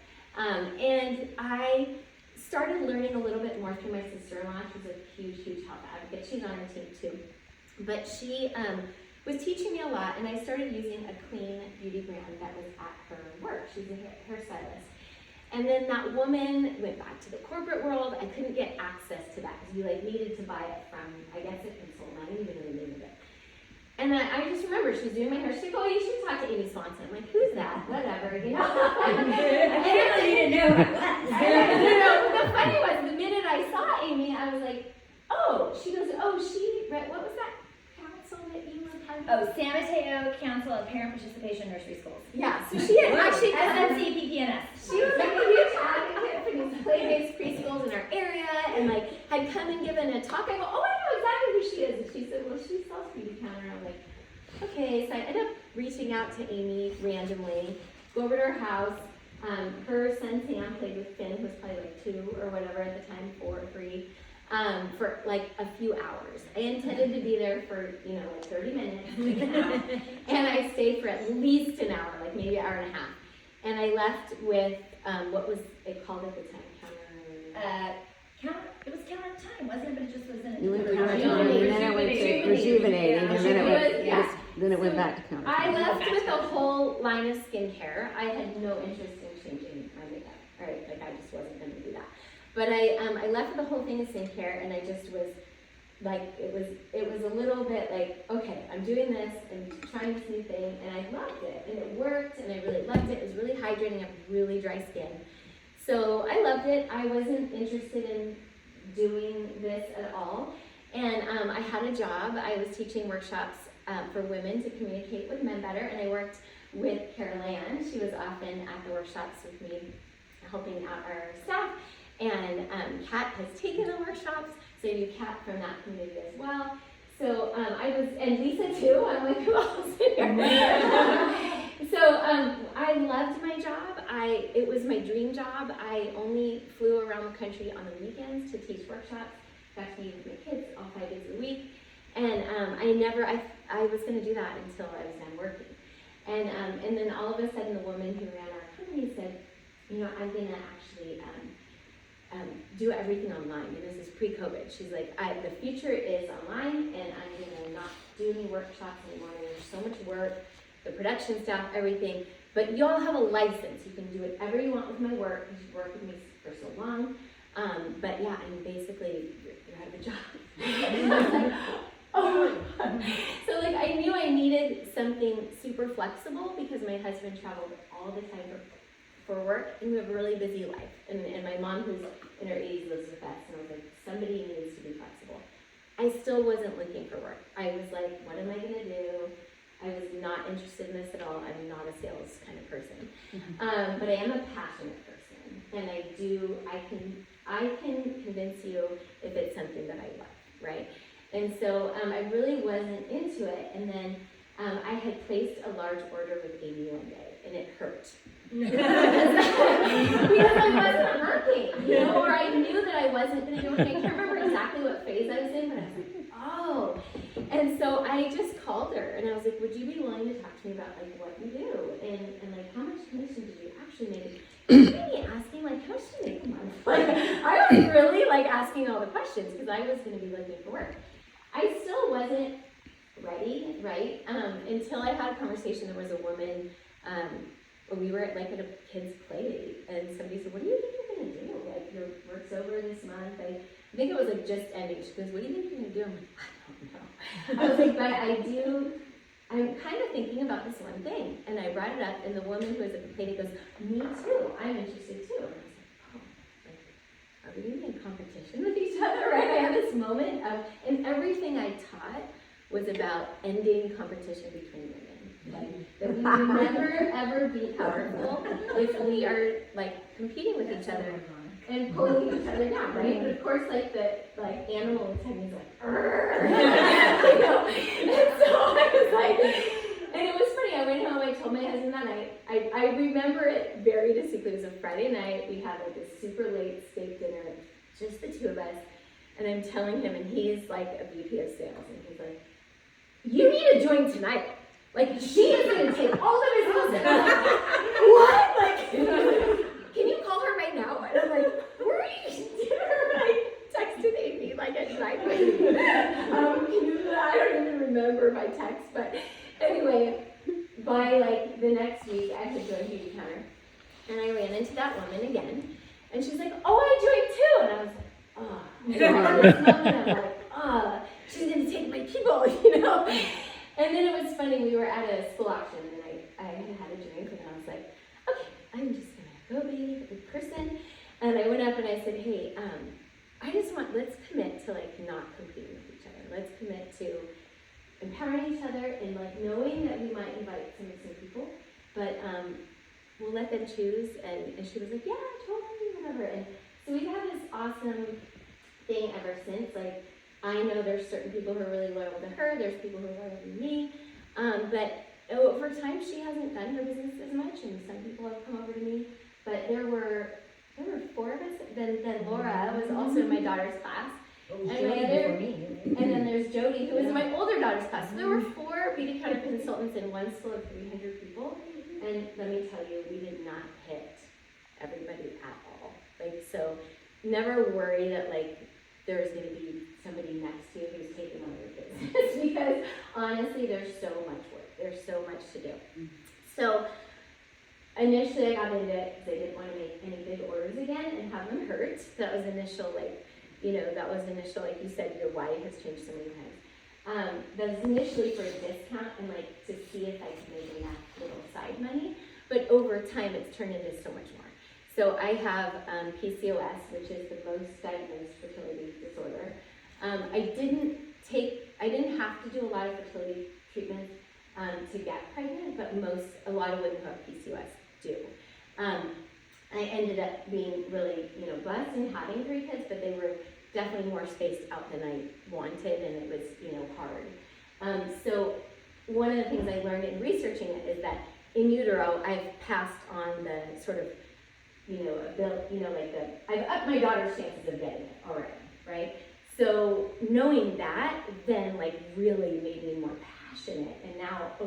And I started learning a little bit more through my sister-in-law. She's a huge health advocate. She's on our team too. But she was teaching me a lot, and I started using a clean beauty brand that was at her work. She's a hairstylist. And then that woman went back to the corporate world. I couldn't get access to that because you needed to buy it from, I guess, a consultant. I didn't even know the name of it. And I just remember she was doing my hair. She's like, "Oh, you should talk to Aimee Swanson." I'm like, "Who's that?" Whatever, I really didn't know about that. The funny was, the minute I saw Aimee, I was like, "Oh," she goes, "Oh, what was that council that you were part of?" Oh, San Mateo Council of Parent Participation Nursery Schools. Yeah, so she had actually SNCPPNS. She was a huge advocate for these play-based preschools in our area, and had come and given a talk. I go, "Oh, I know exactly who she is." And she said, "Well, she sells Beauty Counter." And I'm like, "Okay." So I ended up reaching out to Aimee randomly, go over to her house. Her son Sam played with Finn, who was probably 2 or whatever at the time, 4 or 3, for a few hours. I intended to be there for 30 minutes, and I stayed for at least an hour, maybe an hour and a half. And I left with what was it called at the time? It was counter time, wasn't it? But it just was in a You went different counter color. time, and then it went to rejuvenating, and then it Yeah. was the then it went So, back to counter. I left with a whole line of skincare. I had no interest in changing my makeup, right? Like I just wasn't gonna do that. But I left with a whole thing of skincare, and I just was like, it was a little bit like, okay, I'm doing this and trying this new thing, and I loved it, and it worked, and I really loved it. It was really hydrating. I have really dry skin, so I loved it. I wasn't interested in doing this at all, and I had a job. I was teaching workshops for women to communicate with men better, and I worked with Carol Ann. She was often at the workshops with me, helping out our staff, and Kat has taken the workshops, so I knew Kat from that community as well. So and Lisa too. I'm like, who else in here? So I loved my job. It was my dream job. I only flew around the country on the weekends to teach workshops. Got to meet with my kids all 5 days a week. And I was going to do that until I was done working. And then all of a sudden, the woman who ran our company said, I'm going to actually do everything online. And this is pre-COVID. She's like, the future is online, and I'm going to not do any workshops anymore. There's so much work, the production staff, everything. But y'all have a license. You can do whatever you want with my work, because you've worked with me for so long. But yeah, and basically, you're out of a job. Oh my God. So like I knew I needed something super flexible because my husband traveled all the time for work, and we have a really busy life. And my mom, who's in her 80s, lives with us, and I was like, somebody needs to be flexible. I still wasn't looking for work. I was like, what am I gonna do? I was not interested in this at all. I'm not a sales kind of person. But I am a passionate person, and I can convince you if it's something that I love, right? And so I really wasn't into it, and then I had placed a large order with Aimee one day, and it hurt. Because I wasn't working, or I knew that I wasn't going to do it. I can't remember exactly what phase I was in, but I was like, oh. And so I just called her, and I was like, would you be willing to talk to me about like what you do, and like how much commission did you actually make? And she made me asking like, how much do you make a month? Like I was really like asking all the questions because I was going to be looking for work. I still wasn't ready, right? Until I had a conversation. There was a woman, we were at a kid's play date, and somebody said, what do you think you're gonna do? Like your work's over this month. I think it was like just ending. She goes, what do you think you're gonna do? I'm like, I don't know. I was like, but I'm kind of thinking about this one thing. And I brought it up, and the woman who was at the play date goes, me too, I'm interested too. And I was like, oh, are we in competition with each other, right? I had this moment of, and everything I taught was about ending competition between women. Like, that we would never ever be powerful if we are like competing with each other and pulling each other down, right? But of course, like the animal inside me is like, And so I was like, and it was funny. I went home. I told my husband that night. I remember it very distinctly. It was a Friday night. We had like a super late steak dinner, just the two of us. And I'm telling him, and he's like a VP of sales, and he's like, you need to join tonight. Like, she is going to take all the business. And I'm like, what? Like, can you call her right now? And I'm like, where are you dinner? I texted Aimee like at 9:30. I don't even remember my text, but anyway, by like the next week, I had joined Beauty Counter, and I ran into that woman again, and she's like, oh, I joined too. And I was like, oh. At this moment, I'm like, she's going to take my people, And then it was funny, we were at a school auction, and I had a drink, and I was like, okay, I'm just gonna go be a good person. And I went up and I said, hey, let's commit to like not competing with each other. Let's commit to empowering each other and like knowing that we might invite some people, but we'll let them choose. And she was like, yeah, totally, whatever. And so we've had this awesome thing ever since. Like, I know there's certain people who are really loyal to her, there's people who are loyal to me, but over time she hasn't done her business as much, and some people have come over to me, but there were 4 of us. Then Laura was also in my daughter's class, and then there's Jody, who was in my older daughter's class. So there were 4 Beauty Counter consultants in one school of 300 people, and let me tell you, we did not hit everybody at all. Like, so never worry that like there's gonna be somebody next to you who's taking on your business because honestly, there's so much work. There's so much to do. So initially I got into it because I didn't want to make any big orders again and have them hurt. That was initial, like, like you said, your why has changed so many times. That was initially for a discount and like to see if I could make enough little side money. But over time, it's turned into so much more. So I have PCOS, which is the most diagnosed fertility disorder. I didn't have to do a lot of fertility treatments to get pregnant, but a lot of women who have PCOS do. I ended up being really, blessed and having 3 kids, but they were definitely more spaced out than I wanted, and it was, hard. So one of the things I learned in researching it is that in utero, I've passed on the sort of, I've upped my daughter's chances of getting it already, right? So knowing that then like really made me more passionate, and now I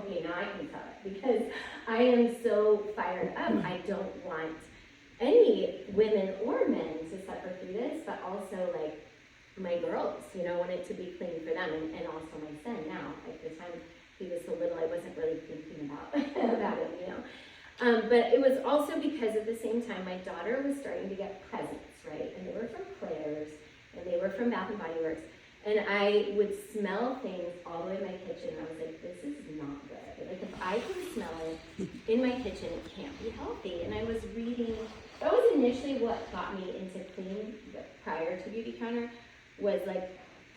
can tell it because I am so fired up. I don't want any women or men to suffer through this, but also like my girls, I want it to be clean for them, and also my son now. Like the time he was so little, I wasn't really thinking about it, But it was also because at the same time, my daughter was starting to get presents, right? And they were from Claire's, and they were from Bath and Body Works. And I would smell things all the way in my kitchen. I was like, this is not good. Like, if I can smell it in my kitchen, it can't be healthy. And I was reading, that was initially what got me into cleaning prior to Beauty Counter, was like,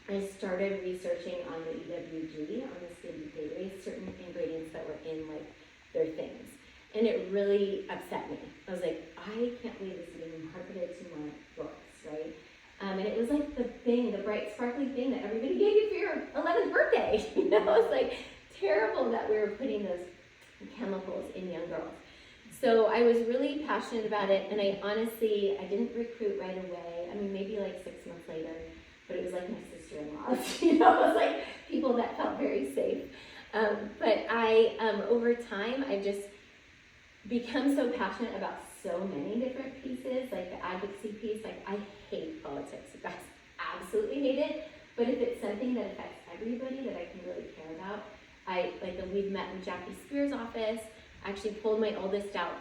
I started researching on the EWG, on the skin database, certain ingredients that were in like their things. And it really upset me. I was like, I can't believe this is being marketed to my books, right? And it was like the bright, sparkly thing that everybody gave you for your 11th birthday. It was like terrible that we were putting those chemicals in young girls. So I was really passionate about it, and I didn't recruit right away. I mean, maybe like 6 months later, but it was like my sister-in-laws, it was like people that felt very safe. But over time, I just become so passionate about so many different pieces, like the advocacy piece. Like, I hate politics. You guys absolutely hate it. But if it's something that affects everybody that I can really care about, we've met in Jackie Spear's office. I actually pulled my oldest out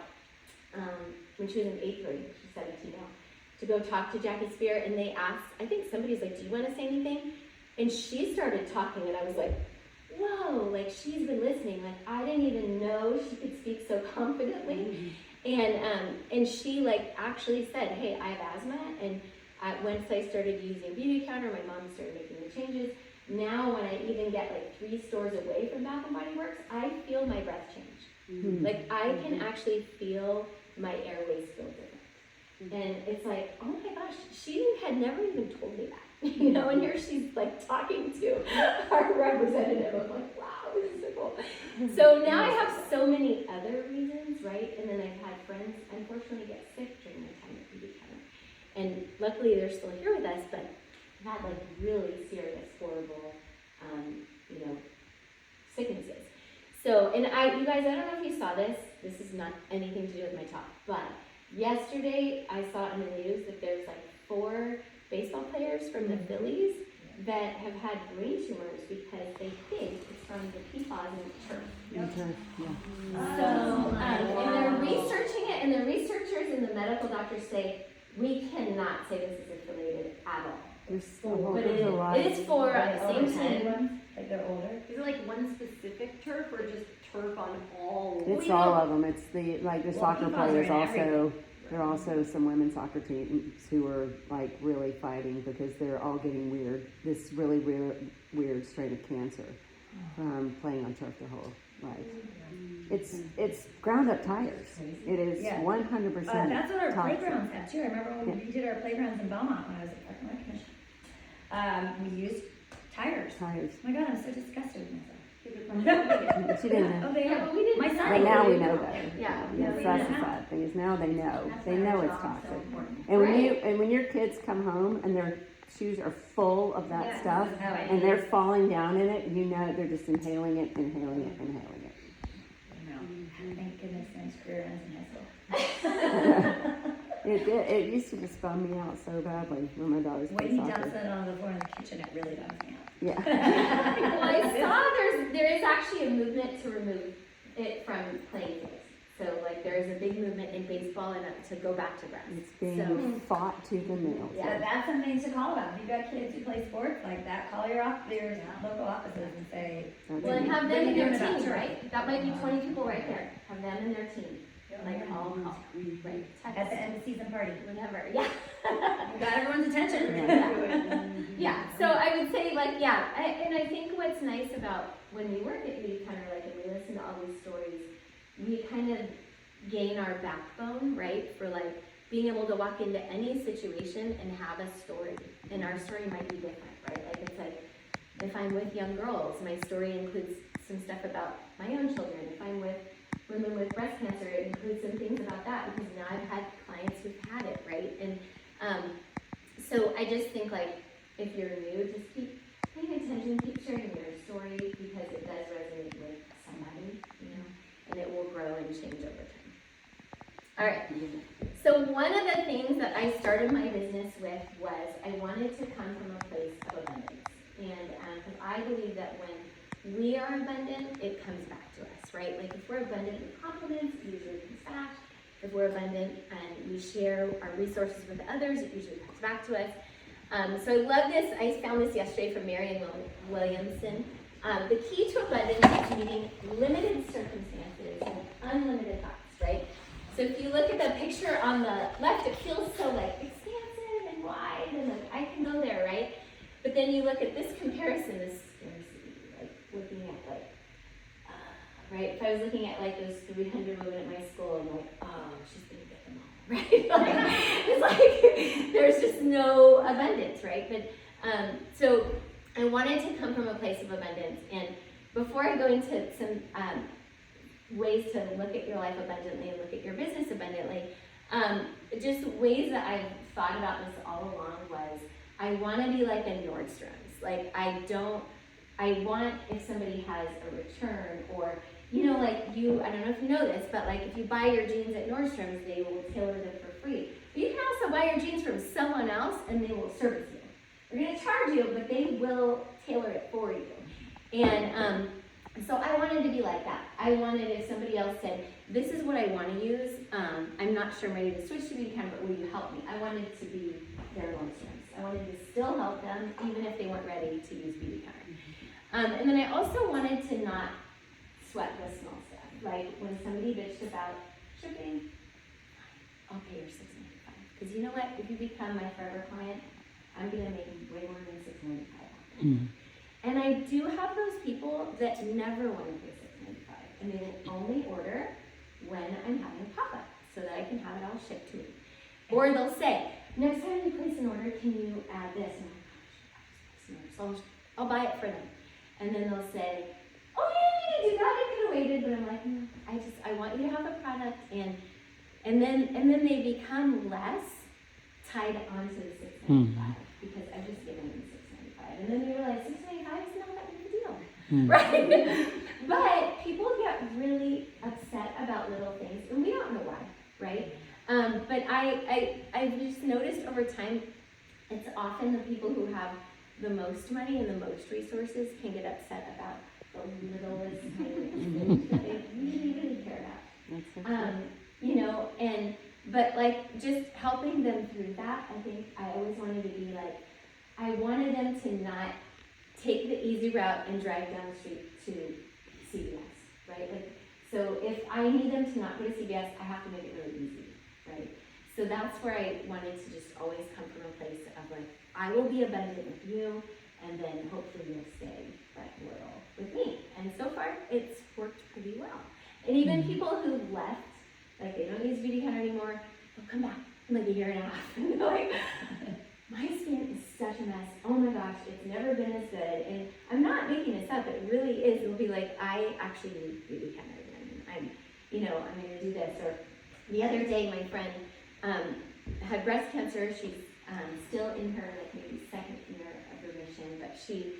when she was in 8th grade. She's 17 now. To go talk to Jackie Spear, and they asked, I think somebody's like, do you want to say anything? And she started talking, and I was like, whoa, like she's been listening. Like, I didn't even know she could speak so confidently. And she like actually said, hey, I have asthma, and once I started using Beauty Counter, my mom started making the changes. Now when I even get like 3 stores away from Bath and Body Works, I feel my breath change. Like, I can actually feel my airways feel different. And it's like, oh my gosh, she had never even told me that. And here she's like talking to our representative. I'm like, wow, this is so cool. So now I have so many other reasons, right? And then I've had friends unfortunately get sick during my time at Beauty Counter. And luckily they're still here with us, but I've had like really serious, horrible, sicknesses. So, and you guys, I don't know if you saw this. This is not anything to do with my talk, but yesterday I saw in the news that there's like 4 baseball players from the Phillies that have had brain tumors because they think it's from the PFAS in the turf. So, and they're researching it, and the researchers and the medical doctors say, we cannot say this is affiliated at all. But it is 4 on the same team. Like they're older. Is it like one specific turf or just turf on all? It's all of them. It's the soccer players also. There are also some women's soccer teams who are like really fighting because they're all getting this really weird strain of cancer from playing on turf their whole life. It's ground up tires. It is 100%. That's what our toxic. playgrounds had too. I remember when we did our playgrounds in Belmont when I was at Park and Rec Commission. We used tires. Oh my God, I'm so disgusted with myself. She didn't know. Oh, they are. We didn't. My son. But now we know better. Yeah. Yes, that's the sad thing is now they know. They know it's toxic. And Right. when your kids come home and their shoes are full of that stuff Oh, I and they're falling down in it, they're just inhaling it. know. Thank goodness my career ends in high school. It used to just bum me out so badly when my daughters When played he soccer. dumps it on the floor in the kitchen, it really bums me out. Yeah. Well, I saw there is actually a movement to remove it from playing fields. So like there is a big movement in baseball and to go back to grass. It's being So- fought tooth and nail. Yeah, that's something to call about. If you've got kids who play sports like that, call your local offices and say, That's Well, and it. have What them are you in their doing about team, turf? right? That might be 20 people right there. Have them in their team. Like all call, right? at the Text, end of season party. whatever. Yeah. You got everyone's attention. Yeah. So I would say like, yeah. And I think what's nice about when we work at Beauty Counter, like, and we listen to all these stories, we kind of gain our backbone, right? For like being able to walk into any situation and have a story. And our story might be different, right? Like it's like, if I'm with young girls, my story includes some stuff about my own children. If I'm with women with breast cancer, it includes some things about that because now I've had clients who've had it, right? And so I just think like, if you're new, just keep paying attention, keep sharing your story because it does resonate with somebody, you know, and it will grow and change over time. All right. So one of the things that I started my business with was I wanted to come from a place of abundance. And because I believe that when we are abundant, it comes back to us, right? Like if we're abundant with compliments, it usually comes back. If we're abundant and we share our resources with others, it usually comes back to us. So I love this. I found this yesterday from Marianne Williamson. The key to abundance is meeting limited circumstances and unlimited thoughts, right? So if you look at the picture on the left, it feels so like expansive and wide and like I can go there, right? But then you look at this comparison, this scarcity, like looking at like, right? If I was looking at like those 300 women at my school, I'm like, oh, she's gonna get them all, right? Like, it's like there's just no abundance, right? But so I wanted to come from a place of abundance, and before I go into some ways to look at your life abundantly and look at your business abundantly, just ways that I've thought about this all along was I want to be like a Nordstrom's. Like I want if somebody has a return or, you know, like I don't know if you know this, but like if you buy your jeans at Nordstrom's, they will tailor them for free. But you can also buy your jeans from someone else and they will service you. They're going to charge you, but they will tailor it for you. And so I wanted to be like that. I wanted if somebody else said, this is what I want to use, I'm not sure I'm ready to switch to Beauty Counter, but will you help me? I wanted to be their Nordstrom's. I wanted to still help them, even if they weren't ready to use Beauty Counter. And then I also wanted to not sweat the small stuff. Like when somebody bitched about shipping, I'll pay your $6.95. Because you know what? If you become my forever client, I'm going to make way more than $6.95. And I do have those people that never want to pay $6.95, and they will only order when I'm having a pop-up so that I can have it all shipped to me. Or they'll say, next time you place an order, can you add this? And I'm like, oh, so I'll buy it for them. And then they'll say, oh yeah, you do that, I could have waited, but I'm like, no, I want you to have a product, and then they become less tied onto the $6.95 because I've just given them $6.95, and then they realize $6.95 is not that big a deal, right? But people get really upset about little things, and we don't know why, right? But I've just noticed over time, it's often the people who have the most money and the most resources can get upset about the littlest tiniest things that they really, really care about. That's so true. You know, but like just helping them through that, I think I always wanted to be like, I wanted them to not take the easy route and drive down the street to CVS, right? Like, so if I need them to not go to CVS, I have to make it really easy, right? So that's where I wanted to just always come from a place of like, I will be abundant with you, and then hopefully you'll stay like loyal with me. And so far, it's worked pretty well. And even people who've left, like they don't use Beauty Counter anymore, they'll come back in like a year and a half, and they're like, my skin is such a mess. Oh my gosh, it's never been as good. And I'm not making this up, it really is. It'll be like, I actually need Beauty Counter again. I'm gonna do this. Or the other day, my friend had breast cancer. She's still in her like maybe second year of remission, but she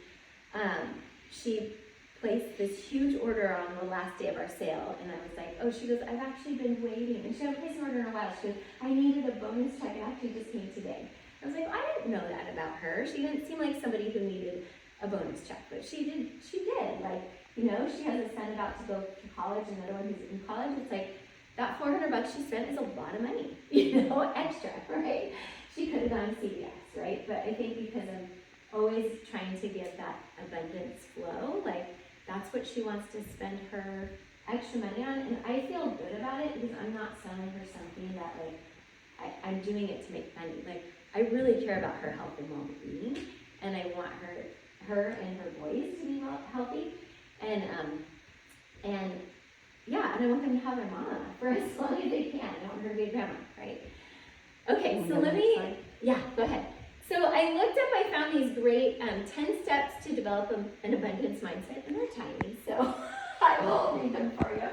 placed this huge order on the last day of our sale, and I was like, oh, she goes, I've actually been waiting, and she hadn't placed an order in a while. She goes, I needed a bonus check, it actually just came today. I was like, I didn't know that about her. She didn't seem like somebody who needed a bonus check, but she did, like, you know, she has a son about to go to college, another one who's in college. It's like, that $400 she spent is a lot of money, you know, extra, right? She could have gone to CVS, right? But I think because I'm always trying to give that abundance flow, like, that's what she wants to spend her extra money on, and I feel good about it because I'm not selling her something that, like, I'm doing it to make money. Like, I really care about her health and well-being, and I want her and her boys to be healthy, and yeah, and I want them to have their mama for as long as they can. I want her to be a grandma, right? Okay, so let me, yeah, go ahead. So I looked up, I found these great 10 steps to develop an abundance mindset, and they're tiny, so I will read them for you.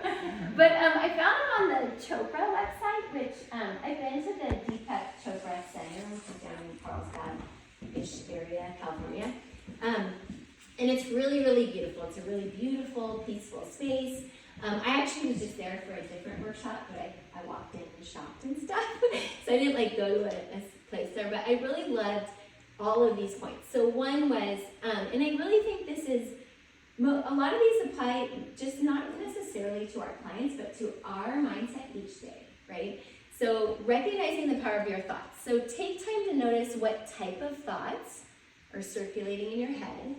But I found them on the Chopra website, which I've been to the Deepak Chopra Center, which is down in Carlsbad-ish area, California. And it's really, really beautiful. It's a really beautiful, peaceful space. I actually was just there for a different workshop, but I walked in and shopped and stuff. So I didn't like go to a place there, but I really loved all of these points. So one was, and I really think this is, a lot of these apply just not necessarily to our clients, but to our mindset each day, right? So recognizing the power of your thoughts. So take time to notice what type of thoughts are circulating in your head,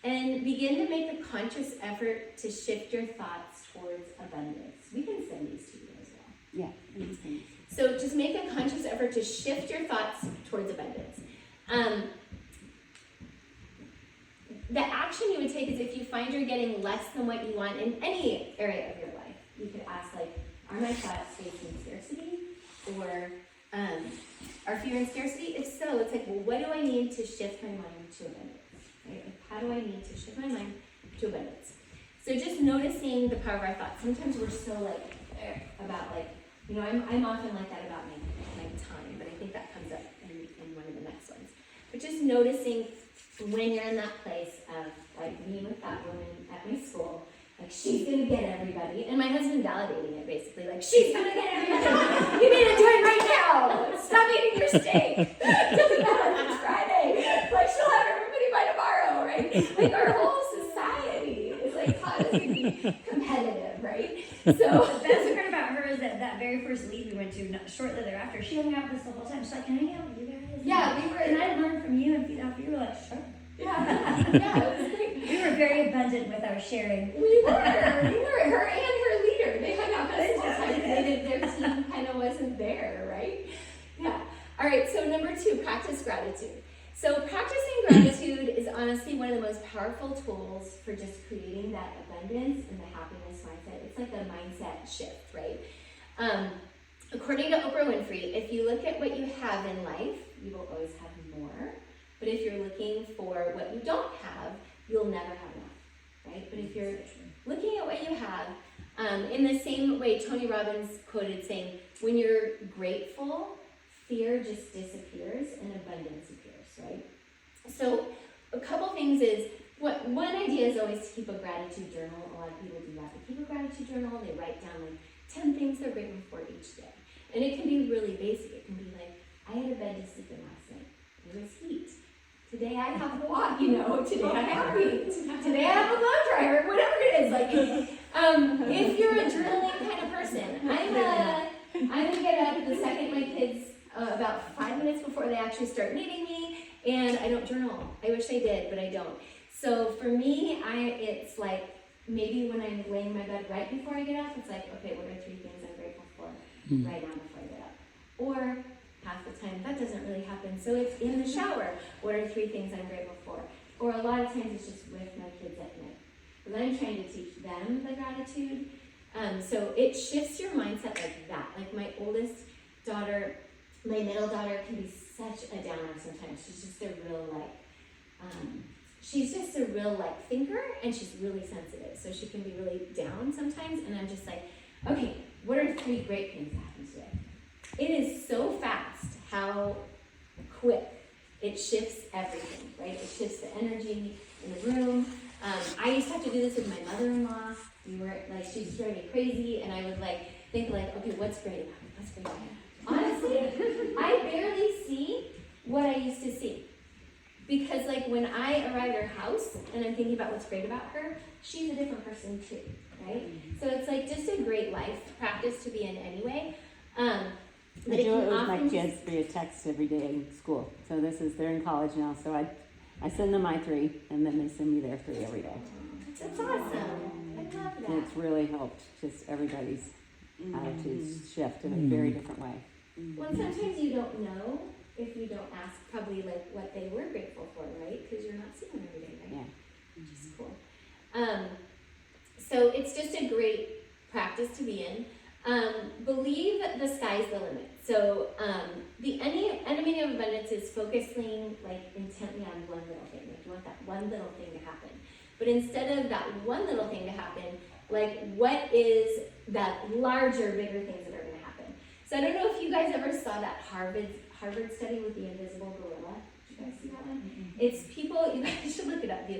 and begin to make a conscious effort to shift your thoughts towards abundance. We can send these to you as well. Yeah. So just make a conscious effort to shift your thoughts towards abundance. The action you would take is if you find you're getting less than what you want in any area of your life. You could ask, like, are my thoughts facing scarcity? Or are fear and scarcity? If so, it's like, well, what do I need to shift my mind to abundance? Right? Like, how do I need to shift my mind to abundance? So just noticing the power of our thoughts. Sometimes we're so like about, like, you know, I'm often like that about my time, but I think that comes up in one of the next ones. But just noticing when you're in that place of, like, being with that woman at my school, like, she's gonna get everybody, and my husband validating it basically, like, she's gonna get everybody. You need to do it right now. Stop eating your steak. It doesn't matter if it's Friday. Like, she'll have everybody by tomorrow, right? Like, our whole society is like taught us to be competitive, right? So The best part about her is that very first lead we went to, shortly thereafter, she hung out with us the whole time. She's like, can I hang out with you guys? yeah, we were. Can I learn from you and feed off you? We were like, sure. Yeah, it was great. We were very abundant with our sharing. We were. Her and her leader. They hung out with us the whole time. Their team kind of wasn't there, right? Yeah. All right, so number 2, practice gratitude. So practicing gratitude is honestly one of the most powerful tools for just creating that abundance and the happiness mindset. It's like a mindset shift, right? According to Oprah Winfrey, if you look at what you have in life, you will always have more. But if you're looking for what you don't have, you'll never have enough, right? But if you're looking at what you have, in the same way Tony Robbins quoted saying, when you're grateful, fear just disappears and abundance appears, right? So a couple things is, one idea is always to keep a gratitude journal. A lot of people do that. They keep a gratitude journal, they write down like 10 things they're grateful for each day. And it can be really basic. It can be like, I had a bed to sleep in last night. There was heat. Today I have a walk, you know, today I have heat. Today I have a blow dryer, whatever it is. Like, if you're a journaling kind of person, I'm gonna get up the second my kids, about 5 minutes before they actually start needing me, and I don't journal. I wish I did, but I don't. So for me, it's like, maybe when I'm laying in my bed right before I get up, it's like, okay, what are 3 things I'm grateful for right now before I get up? Or half the time that doesn't really happen, so it's in the shower. What are 3 things I'm grateful for? Or a lot of times it's just with my kids at night. But then I'm trying to teach them the gratitude. So it shifts your mindset like that. Like my oldest daughter, my middle daughter can be such a downer sometimes. She's just a real thinker, and she's really sensitive. So she can be really down sometimes, and I'm just like, okay, what are 3 great things that happened today? It is so fast how quick it shifts everything, right? It shifts the energy in the room. I used to have to do this with my mother-in-law. We were like, she used to drive me crazy, and I would like think like, okay, what's great about it? What's great about it? Honestly, I barely see what I used to see. Because like when I arrive at her house and I'm thinking about what's great about her, she's a different person too, right? So it's like just a great life practice to be in anyway. I But it do it can with my often kids via text every day in school. So they're in college now, so I send them my 3, and then they send me their 3 every day. That's awesome. I love And that. it's really helped just everybody's attitudes shift in a very different way. Well, and sometimes you don't know if you don't ask probably like what they were grateful for, right? Because you're not seeing them every day, right? Yeah. Which is cool. So it's just a great practice to be in. Believe the sky's the limit. So the enemy of abundance is focusing like intently on one little thing. Like you want that one little thing to happen. But instead of that one little thing to happen, like what is that larger, bigger things that are going to happen? So I don't know if you guys ever saw that Harvard study with the invisible gorilla. Did you guys see that one? It's people, you guys should look it up, the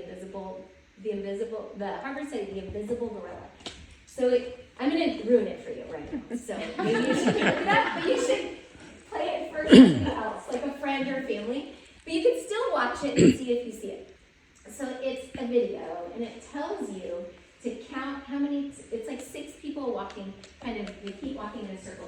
Harvard study, the invisible gorilla. So I'm going to ruin it for you right now. So maybe you should look it up, but you should play it for somebody else, like a friend or family. But you can still watch it and see if you see it. So it's a video, and it tells you to count how many, it's like 6 people walking, they keep walking in a circle,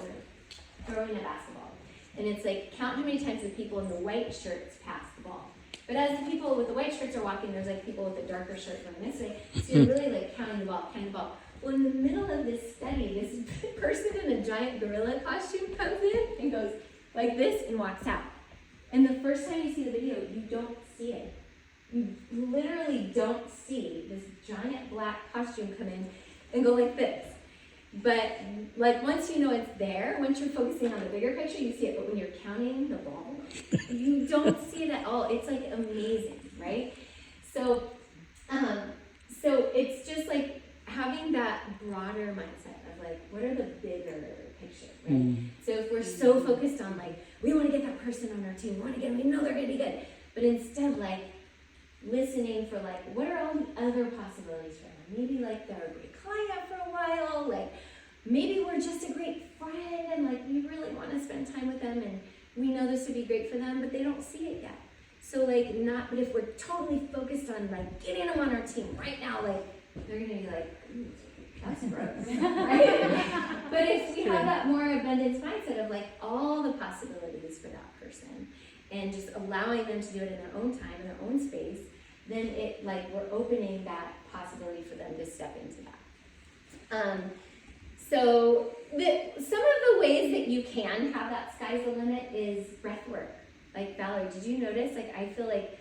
throwing a basketball. And it's like, count how many times the people in the white shirts pass the ball. But as the people with the white shirts are walking, there's like people with the darker shirt going this way. So you're really like counting the ball. Well, in the middle of this study, this person in a giant gorilla costume comes in and goes like this and walks out. And the first time you see the video, you don't see it. You literally don't see this giant black costume come in and go like this. But like once you know it's there, once you're focusing on the bigger picture, you see it. But when you're counting the ball, you don't see it at all. It's like amazing, right? So it's just like having that broader mindset of like, what are the bigger picture, right? So if we're so focused on like, we want to get that person on our team, we want to get them, we know they're going to be good. But instead, like, listening for like, what are all the other possibilities for them? Maybe like they're a great client for a while, like maybe we're just a great friend and like we really want to spend time with them and we know this would be great for them, but they don't see it yet. So like but if we're totally focused on like getting them on our team right now, like they're gonna be like, ooh, that's gross, right? But if we have that more abundance mindset of like all the possibilities for that person and just allowing them to do it in their own time, in their own space, then it like we're opening that possibility for them to step into that. So some of the ways that you can have that sky's the limit is breath work. Like Valerie, did you notice? Like I feel like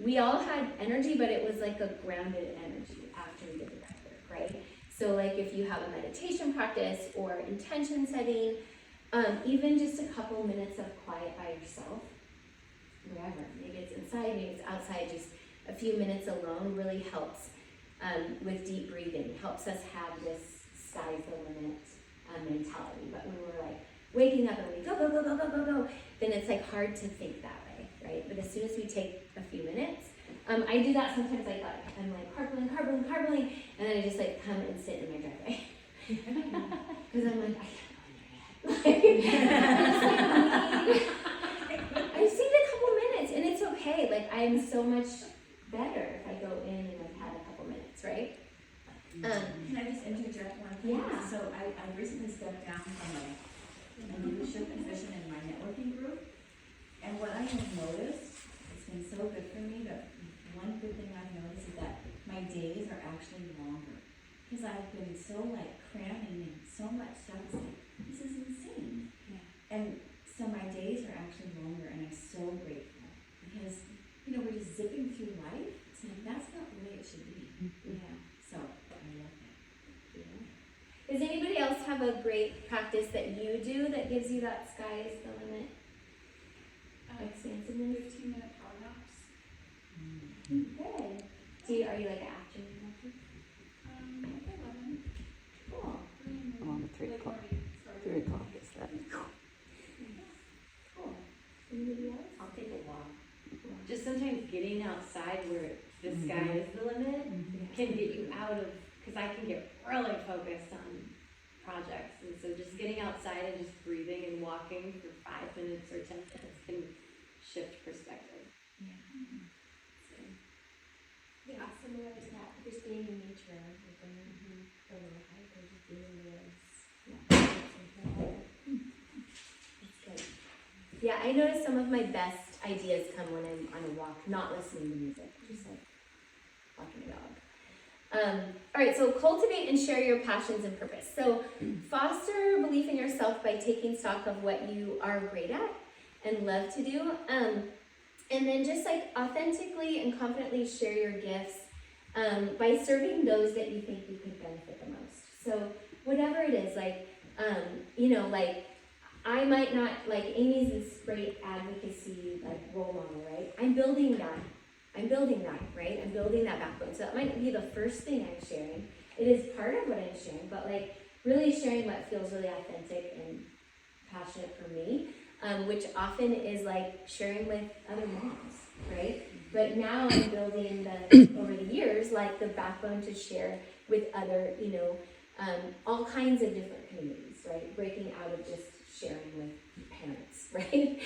we all had energy, but it was like a grounded energy after we did the breath work, right? So like if you have a meditation practice or intention setting, even just a couple minutes of quiet by yourself, wherever, maybe it's inside, maybe it's outside, just a few minutes alone really helps with deep breathing, helps us have this sky's the limit mentality. But when we're like waking up and we go, then it's like hard to think that way, right? But as soon as we take a few minutes, I do that sometimes. I'm like carboning, and then I just like come and sit in my driveway because I'm like I just need a couple minutes, and it's okay. Like I'm so much better if I go in and I've had a couple minutes, right? Can I just interject one thing? Yeah. So I recently stepped down from a leadership position in my networking group, and what I have noticed, it's been so good for me, that one good thing I've noticed is that my days are actually longer. Because I've been so like cramming in so much stuff, it's like, this is insane. Yeah. And so my days are actually longer, and I'm so grateful. Because, you know, we're just zipping through life, it's like, that's not the way it should be. Yeah. So, I love that. Does anybody else have a great practice that you do that gives you that sky is the limit? Expansiveness? 15-minute power naps. Good. Are you like an afternoon person? Like 11. Cool. I'm on the 3 o'clock. 3 o'clock is that. Cool. Anybody else? I'll take a walk. Just sometimes getting outside where the sky is the limit, can get you out of, because I can get really focused on projects, and so just getting outside and just breathing and walking for 5 minutes or 10 minutes can shift perspective. Yeah, similar to that, just being in nature, like going for a little hike or just being in the woods. That's good. Yeah, I notice some of my best ideas come when I'm on a walk, not listening to music, just like walking a dog. All right, so cultivate and share your passions and purpose. So foster belief in yourself by taking stock of what you are great at and love to do. And then just like authentically and confidently share your gifts by serving those that you think you could benefit the most. So whatever it is, like, like I might not, like Amy's this great advocacy, like role model, right? I'm building that, right? I'm building that backbone. So that might be the first thing I'm sharing. It is part of what I'm sharing, but like really sharing what feels really authentic and passionate for me. Which often is like sharing with other moms, right? But now I'm building over the years, like the backbone to share with other, all kinds of different communities, right? Breaking out of just sharing with parents, right?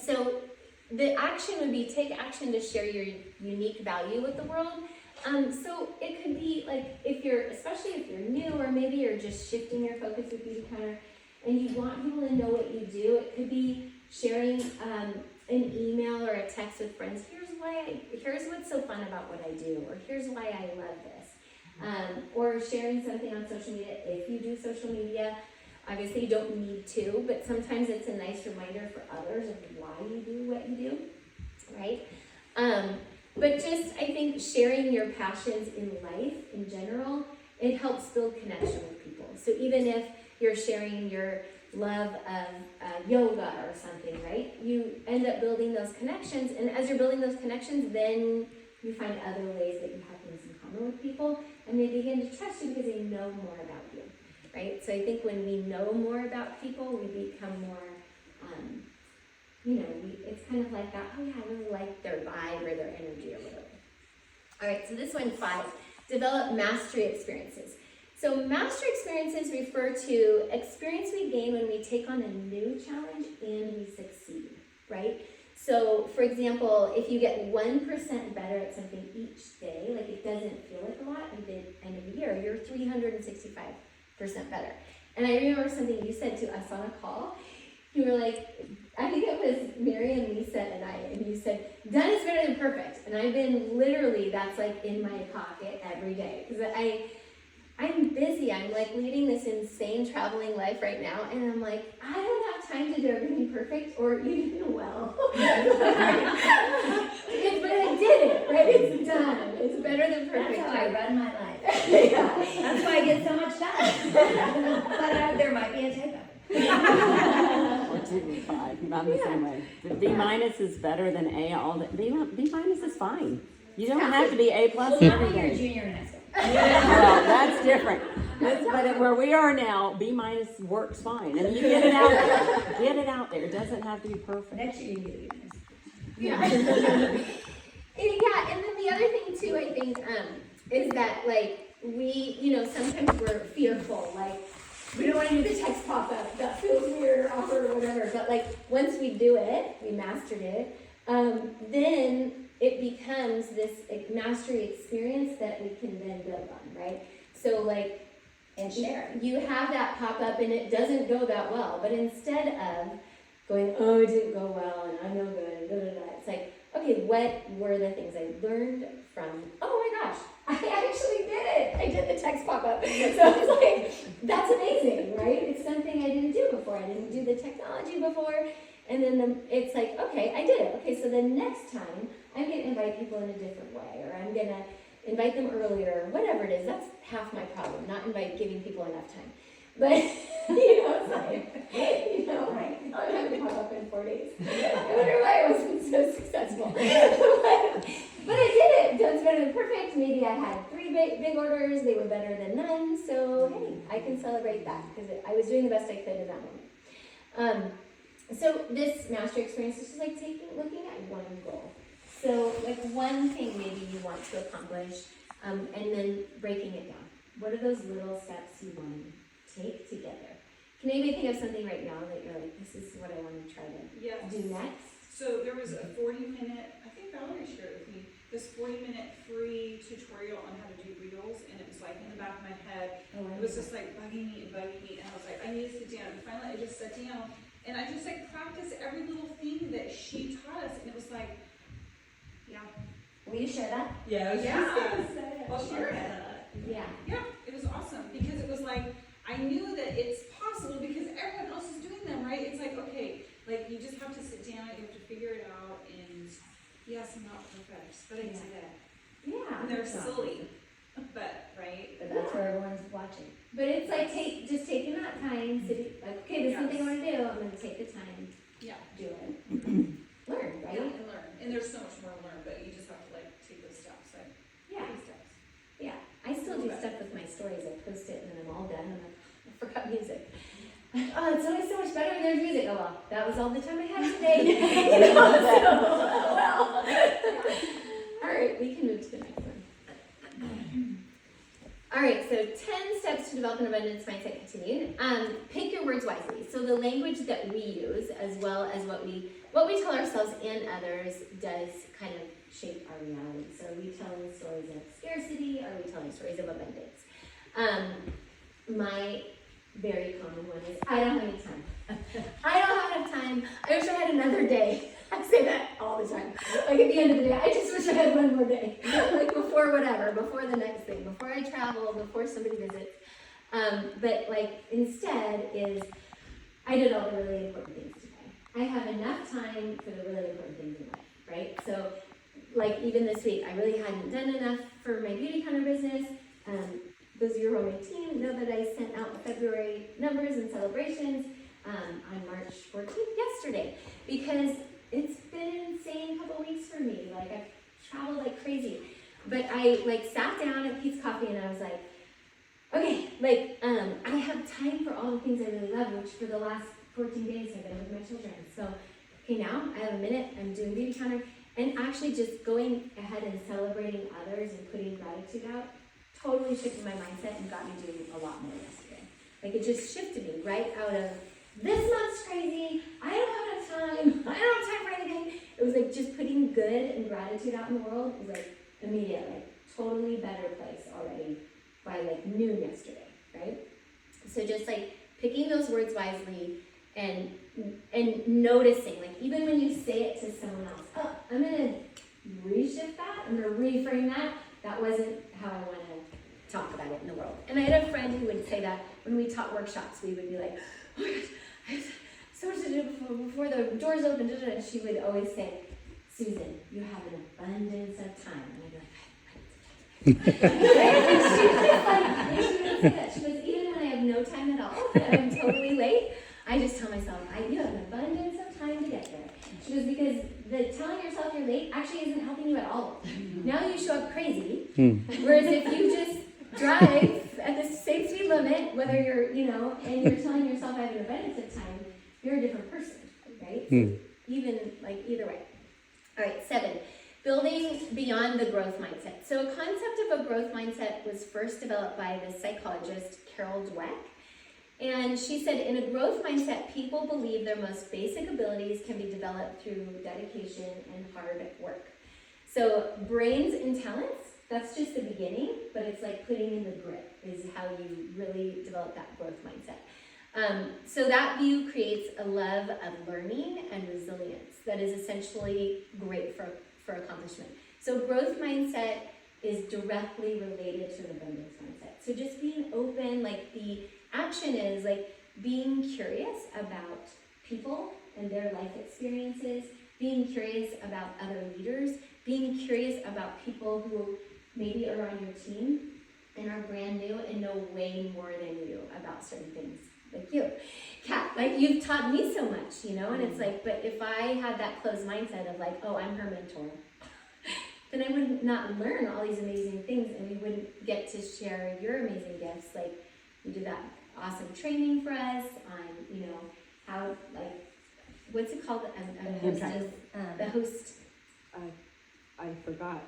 So the action would be take action to share your unique value with the world. So it could be like especially if you're new, or maybe you're just shifting your focus with Beauty Counter, and you want people to know what you do. It could be sharing an email or a text with friends. Here's what's so fun about what I do, or here's why I love this. Or sharing something on social media. If you do social media, obviously you don't need to, but sometimes it's a nice reminder for others of why you do what you do, right? But just, I think, sharing your passions in life in general, it helps build connection with people. So even if you're sharing your love of yoga or something, right? You end up building those connections, and as you're building those connections, then you find other ways that you have things in common with people, and they begin to trust you because they know more about you, right? So I think when we know more about people, we become more, it's kind of like that, oh yeah, I really like their vibe or their energy or whatever. All right, so this one, 5, develop mastery experiences. So mastery experiences refer to experience we gain when we take on a new challenge and we succeed, right? So for example, if you get 1% better at something each day, like it doesn't feel like a lot, and at the end of the year, you're 365% better. And I remember something you said to us on a call. You were like, I think it was Miriam, Lisa, and I, and you said, done is better than perfect. And I've been literally, that's like in my pocket every day. Because I'm busy. I'm like leading this insane traveling life right now, and I'm like, I don't have time to do everything perfect or even well. But I did it, right? It's done. It's better than perfect. That's how I run my life. Yeah. That's why I get so much done. But there might be a typo. Or 2 and 5. I'm the same way. The B minus is better than A. B minus is fine. You don't have to be A plus Well, not when you're a everything. junior in high school. Well, that's different. But where we are now, B minus works fine. And you get it out there. Get it out there. It doesn't have to be perfect. Next year you get a B minus. Yeah, and then the other thing too, I think, is that like we, sometimes we're fearful, like we don't want to do the text pop-up, that feels weird or awkward or whatever, but like once we do it, we mastered it, then it becomes this mastery experience that we can then build on, right? So like, And share. you have that pop up and it doesn't go that well, but instead of going, oh, it didn't go well and I'm no good and it's like, okay, what were the things I learned from, oh my gosh, I actually did it. I did the text pop up. So it's like, that's amazing, right? It's something I didn't do before. I didn't do the technology before. And then it's like, okay, I did it. Okay, so the next time I'm going to invite people in a different way, or I'm going to invite them earlier, or whatever it is. That's half my problem, not giving people enough time. But, it's like, right, I'm having to pop up in 4 days. I wonder why I wasn't so successful. But I did it. Done's better than perfect. Maybe I had 3 big orders. They were better than none. So, hey, I can celebrate that because I was doing the best I could in that moment. So this mastery experience is just like looking at one goal. So So like one thing maybe you want to accomplish, and then breaking it down. What are those little steps you want to take to get there? Can anybody think of something right now that you're like, this is what I want to try to Yes. do next? So there was a 40-minute, I think Valerie shared it with me, this 40-minute free tutorial on how to do reels, and it was like in the back of my head. It was just like bugging me, and I was like, I need to sit down. And finally I just sat down, and I just like practiced every little thing that she taught us, and it was like, yeah. Will you share that? Yeah. I'll share it. Yeah. Yeah, it was awesome, because it was like, I knew that it's possible because everyone else is doing them, right? It's like, okay, like you just have to sit down, you have to figure it out, and yes, I'm not perfect, but I did it. Yeah. And they're silly, but, right? But that's where everyone's watching. But it's like just taking that time, sitting, like, okay, there's something I want to do, I'm gonna take the time, Yeah. do it, learn, Yeah, right? and learn. And there's so much more to learn, but you just have to like take those steps, like, Yeah. baby steps. Yeah, I still do stuff with my stories. I post it and then I'm all done. I'm like, I forgot music. Oh, it's always so much better when there's music. Oh well, that was all the time I had today. You know, so, oh, well. All right, we can move to the next one. All right, so 10 steps to develop an abundance mindset continued. Pick your words wisely. So the language that we use, as well as what we tell ourselves and others, does kind of shape our reality. So are we telling stories of scarcity? Are we telling stories of abundance? My very common one is, I don't have any time. I don't have enough time. I wish I had another day. I say that all the time. Like at the end of the day, I just wish I had one more day. Like before whatever, before the next thing, before I travel, before somebody visits. But like instead is, I did all the really important things today. I have enough time for the really important things in life, right? So like even this week, I really hadn't done enough for my beauty counter business. Those of you who are on my team know that I sent out the February numbers and celebrations on March 14th yesterday, because it's been an insane couple weeks for me. Like I've traveled like crazy, but I like sat down at Pete's Coffee and I was like, okay, like I have time for all the things I really love, which for the last 14 days have been with my children. So okay, now I have a minute. I'm doing beauty counter. And actually just going ahead and celebrating others and putting gratitude out totally shifted my mindset and got me doing a lot more yesterday. Like it just shifted me right out of, this month's crazy, I don't have enough time, I don't have time for anything. It was like just putting good and gratitude out in the world was like immediate, like totally better place already by like noon yesterday, right? So just like picking those words wisely and noticing, like even when you say it to someone else, oh, I'm gonna reshift that, I'm gonna reframe that. That wasn't how I want to talk about it in the world. And I had a friend who would say that when we taught workshops, we would be like, oh my gosh, I have so much to do before the doors open. And she would always say, Susan, you have an abundance of time. And I'd be like, I have an abundance of time. She was just like, she would say that. She goes, even when I have no time at all, and I'm totally late, I just tell myself, you have an abundance of time to get there. She goes, because the telling yourself you're late actually isn't helping you at all. Now you show up crazy, whereas if you just drive at the same speed limit, whether you're, and you're telling yourself I have an abundance of time, you're a different person, right? So even, like, either way. All right, 7, building beyond the growth mindset. So a concept of a growth mindset was first developed by the psychologist Carol Dweck. And she said, in a growth mindset, people believe their most basic abilities can be developed through dedication and hard work. So brains and talents, that's just the beginning, but it's like putting in the grit is how you really develop that growth mindset. So that view creates a love of learning and resilience that is essentially great for accomplishment. So growth mindset is directly related to an abundance mindset. So just being open, like the action is like being curious about people and their life experiences, being curious about other leaders, being curious about people who maybe are on your team and are brand new and know way more than you about certain things. Like you, Kat, like you've taught me so much, and it's like, but if I had that closed mindset of like, oh, I'm her mentor, then I would not learn all these amazing things and we wouldn't get to share your amazing gifts. Like you did that awesome training for us on, how, like, what's it called? The host. I forgot.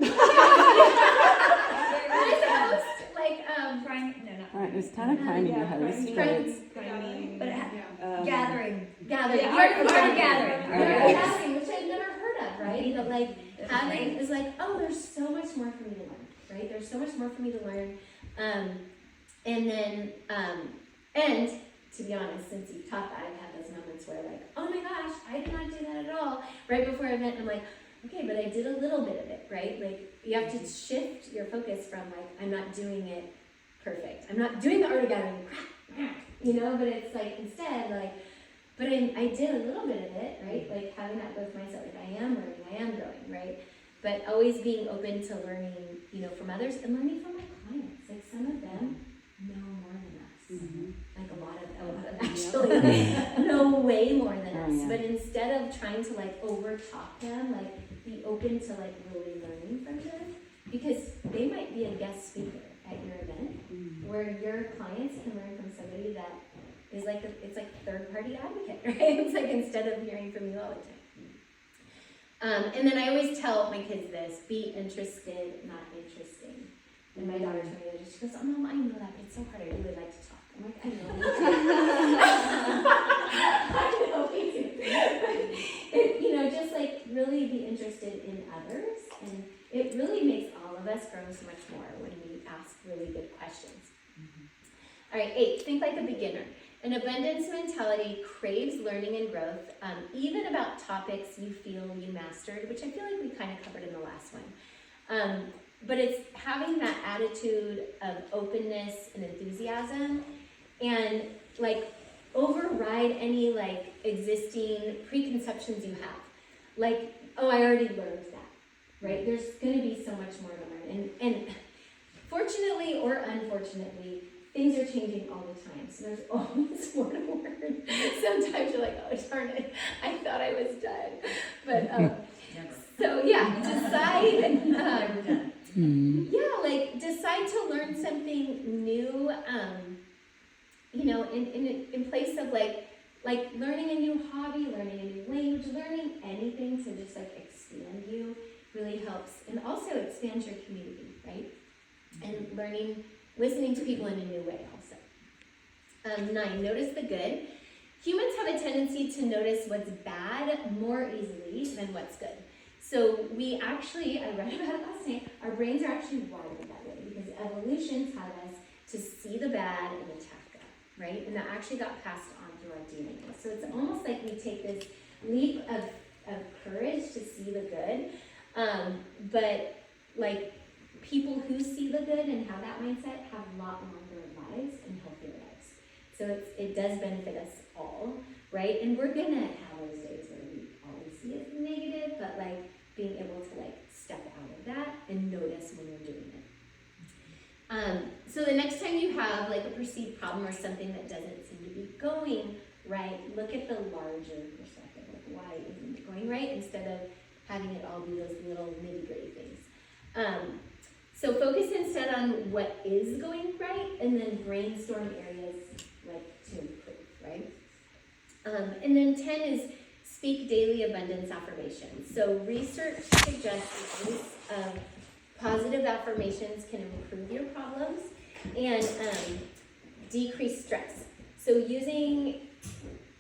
It's kind of priming the host, but it's But it ha- gathering. Gathering. Yeah, Art art gathering. Art gathering, which I've never heard of, right? But like having is like, oh, there's so much more for me to learn, right? There's so much more for me to learn. And then, and to be honest, since you've taught that, I've had those moments where like, oh my gosh, I did not do that at all. Right before an event, I'm like, okay, but I did a little bit of it, right? Like you have to shift your focus from like, I'm not doing it perfect. I'm not doing the art of gathering, you know, but it's like instead like, but I did a little bit of it, right? Like having that growth mindset, like I am learning, I am growing, right? But always being open to learning, you know, from others and learning from my clients. Like some of them know more than us. Like a lot of them actually know way more than us. But instead of trying to like over talk them, like be open to like really learning from them, because they might be a guest speaker at your event where your clients can learn from somebody that is like it's like third party advocate, right? It's like instead of hearing from you all the time. And then I always tell my kids this: be interested, not interesting. And my daughter told me that, she goes, "Oh, Mom, I know that, but it's so hard. I really like to talk." I'm like, "I know, me too." I know, me too. It, you know, just like really be interested in others, and it really makes all of us grow so much more when we ask really good questions. All right, 8, think like a beginner. An abundance mentality craves learning and growth, even about topics you feel you mastered, which I feel like we kind of covered in the last one. But it's having that attitude of openness and enthusiasm and like override any like existing preconceptions you have. Like, oh, I already learned that, right? There's gonna be so much more to learn. And fortunately or unfortunately, things are changing all the time, so there's always more to learn. Sometimes you're like, oh darn it, I thought I was done. But so yeah, decide. Yeah, like decide to learn something new. You know, in place of like learning a new hobby, learning a new language, learning anything to just like expand you really helps, and also expands your community, right? And listening to people in a new way also. 9, notice the good. Humans have a tendency to notice what's bad more easily than what's good. So we actually, I read about it last night, our brains are actually wired that way because evolution taught us to see the bad and attack that, right? And that actually got passed on through our DNA. So it's almost like we take this leap of courage to see the good, but like people who see the good and have that mindset have a lot longer lives and healthier lives. So it does benefit us all, right? And we're gonna have those days where we always see it negative, but like being able to like step out of that and notice when we're doing it. So the next time you have like a perceived problem or something that doesn't seem to be going right, look at the larger perspective, like why isn't it going right, instead of having it all be those little nitty-gritty things. So focus instead on what is going right, and then brainstorm areas like to improve, right? And then 10 is speak daily abundance affirmations. So research suggests the use of positive affirmations can improve your problems and decrease stress. So using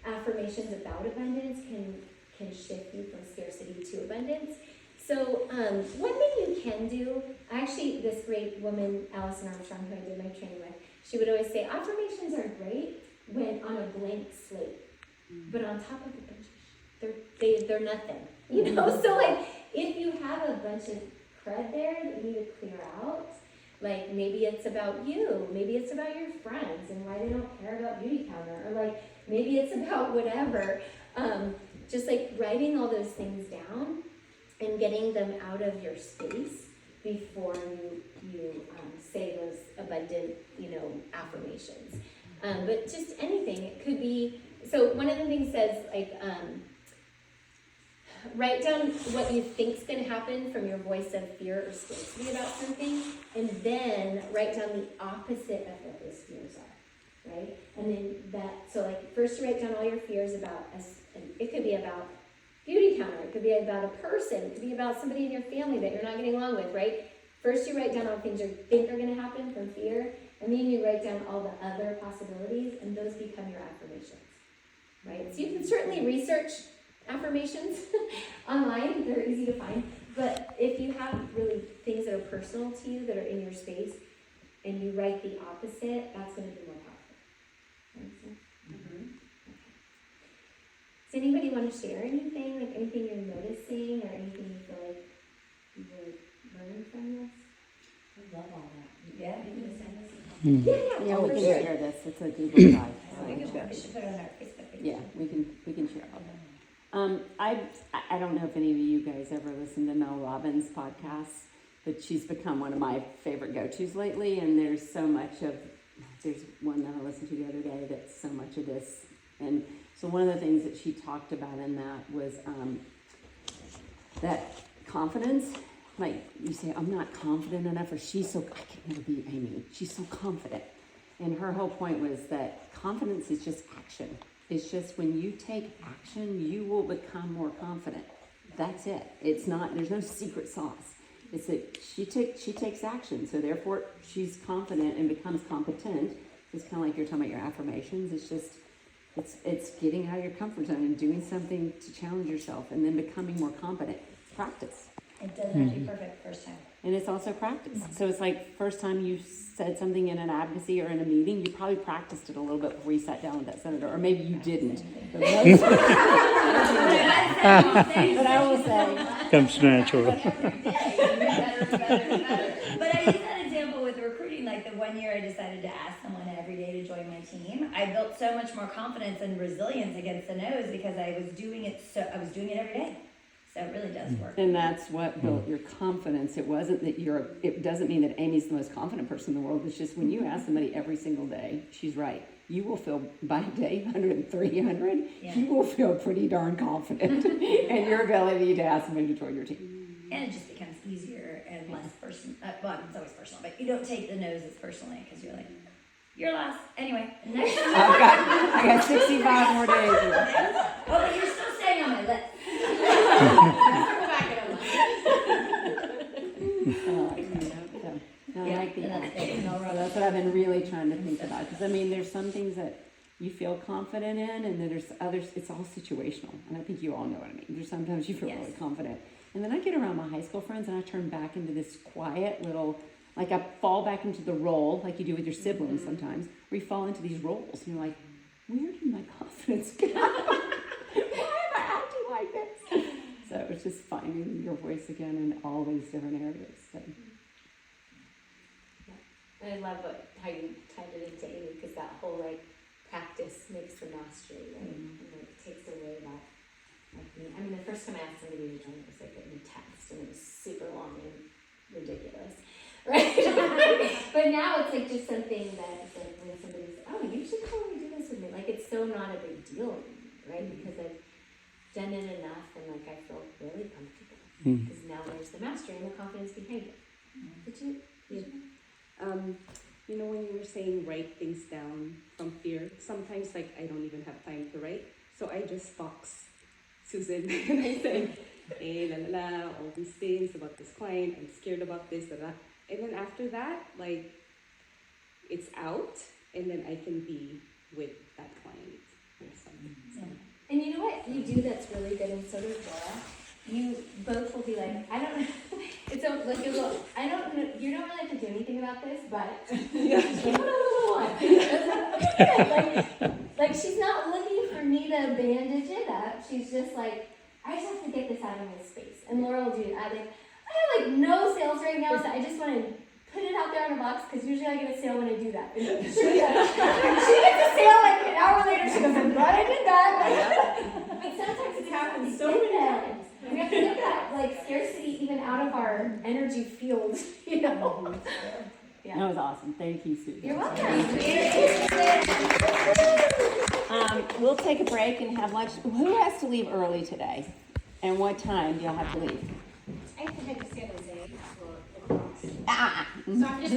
affirmations about abundance can shift you from scarcity to abundance. So one thing you can do, actually this great woman, Allison Armstrong, who I did my training with, she would always say affirmations are great when on a blank slate, but on top of a bunch of they're nothing, you know? So like if you have a bunch of crud there that you need to clear out, like maybe it's about you, maybe it's about your friends and why they don't care about beauty counter, or like maybe it's about whatever, just like writing all those things down and getting them out of your space before you say those abundant, you know, affirmations. But just anything, it could be, so one of the things says like, write down what you think's gonna happen from your voice of fear or scarcity about something, and then write down the opposite of what those fears are, right? And then so like first you write down all your fears about, it could be about beauty counter, it could be about a person, it could be about somebody in your family that you're not getting along with, right? First you write down all the things you think are gonna happen from fear, and then you write down all the other possibilities, and those become your affirmations, right? So you can certainly research affirmations online, they're easy to find, but if you have really things that are personal to you, that are in your space, and you write the opposite, that's gonna be more powerful. That makes sense? Does anybody want to share anything, like anything you're noticing, or anything you feel like you would learn from this? I love all that. Yeah. You can send us a Yeah, we for can sure. share this. It's a Google Drive. We should put it on our Facebook page. Yeah, we can share all that. I don't know if any of you guys ever listened to Mel Robbins' podcast, but she's become one of my favorite go-tos lately. And there's one that I listened to the other day that's so much of this. And so one of the things that she talked about in that was that confidence. Like you say, I'm not confident enough, or I can never be Aimee. She's so confident. And her whole point was that confidence is just action. It's just when you take action, you will become more confident. That's it. It's not, there's no secret sauce. It's that she takes action. So therefore she's confident and becomes competent. It's kind of like you're talking about your affirmations. It's just, it's getting out of your comfort zone and doing something to challenge yourself and then becoming more competent. It's practice. It doesn't have to be perfect first time. And it's also practice. So it's like first time you said something in an advocacy or in a meeting, you probably practiced it a little bit before you sat down with that senator, or maybe you didn't. But I will say, Comes natural. But I use that example with recruiting. Like the one year I decided to ask someone every day to join my team. I built so much more confidence and resilience against the no's because I was doing it every day. So it really does work. and that's what built your confidence. It wasn't that it doesn't mean that Amy's the most confident person in the world. It's just when you ask somebody every single day, she's right. You will feel by day 100 and 300, you will feel pretty darn confident in your ability to ask someone to join your team. And it just becomes easier and less personal. Well, it's always personal, but you don't take the no's as personally because you're like, you're last. Anyway, next. I got 65 more days. Oh, but you're still staying on my list. I like the action. So that's what I've been really trying to think about. Because I mean, there's some things that you feel confident in, and then there's others. It's all situational, and I think you all know what I mean. There's sometimes you feel really confident, and then I get around my high school friends, and I turn back into this quiet little. Like I fall back into the role, like you do with your siblings sometimes, where you fall into these roles, and you're like, where did my confidence go? Why am I acting like this? So it's just finding your voice again in all these different areas. So. And I love how you tied it into Aimee, because that whole like practice makes the mastery, right? And it takes away that. I mean, the first time I asked somebody to join, it was like a new text, and it was super long and ridiculous, right? But now it's like just something that's like when somebody's, oh, you should totally do this with me. Like it's so not a big deal, right? Because I've done it enough, and like I feel really comfortable. Because now there's the mastery and the confidence behind it. Did you? You know, when you were saying write things down from fear, sometimes like I don't even have time to write, so I just box Susan and I say, hey, la la la, all these things about this client, I'm scared about this, and then after that, like, it's out, and then I can be with that client or something. So. And you know what you do that's really good, and so does Laura? You both will be like, I don't know, it's a, like a little, I don't know, you don't really have to do anything about this, but just put a little one. like she's not looking for me to bandage it up, she's just like, I just have to get this out of my space. And Laura will do it. I have like no sales right now, so I just want to put it out there in a box, because usually I get a sale when I do that. And she gets a sale like an hour later, she goes, I'm glad I did that. But sometimes it happens so many times. We have to get that like scarcity even out of our energy field, you know. Yeah. That was awesome. Thank you, Susan. You're welcome. We'll take a break and have lunch. Who has to leave early today? And what time do y'all have to leave? I have to head to San Jose for So I'm just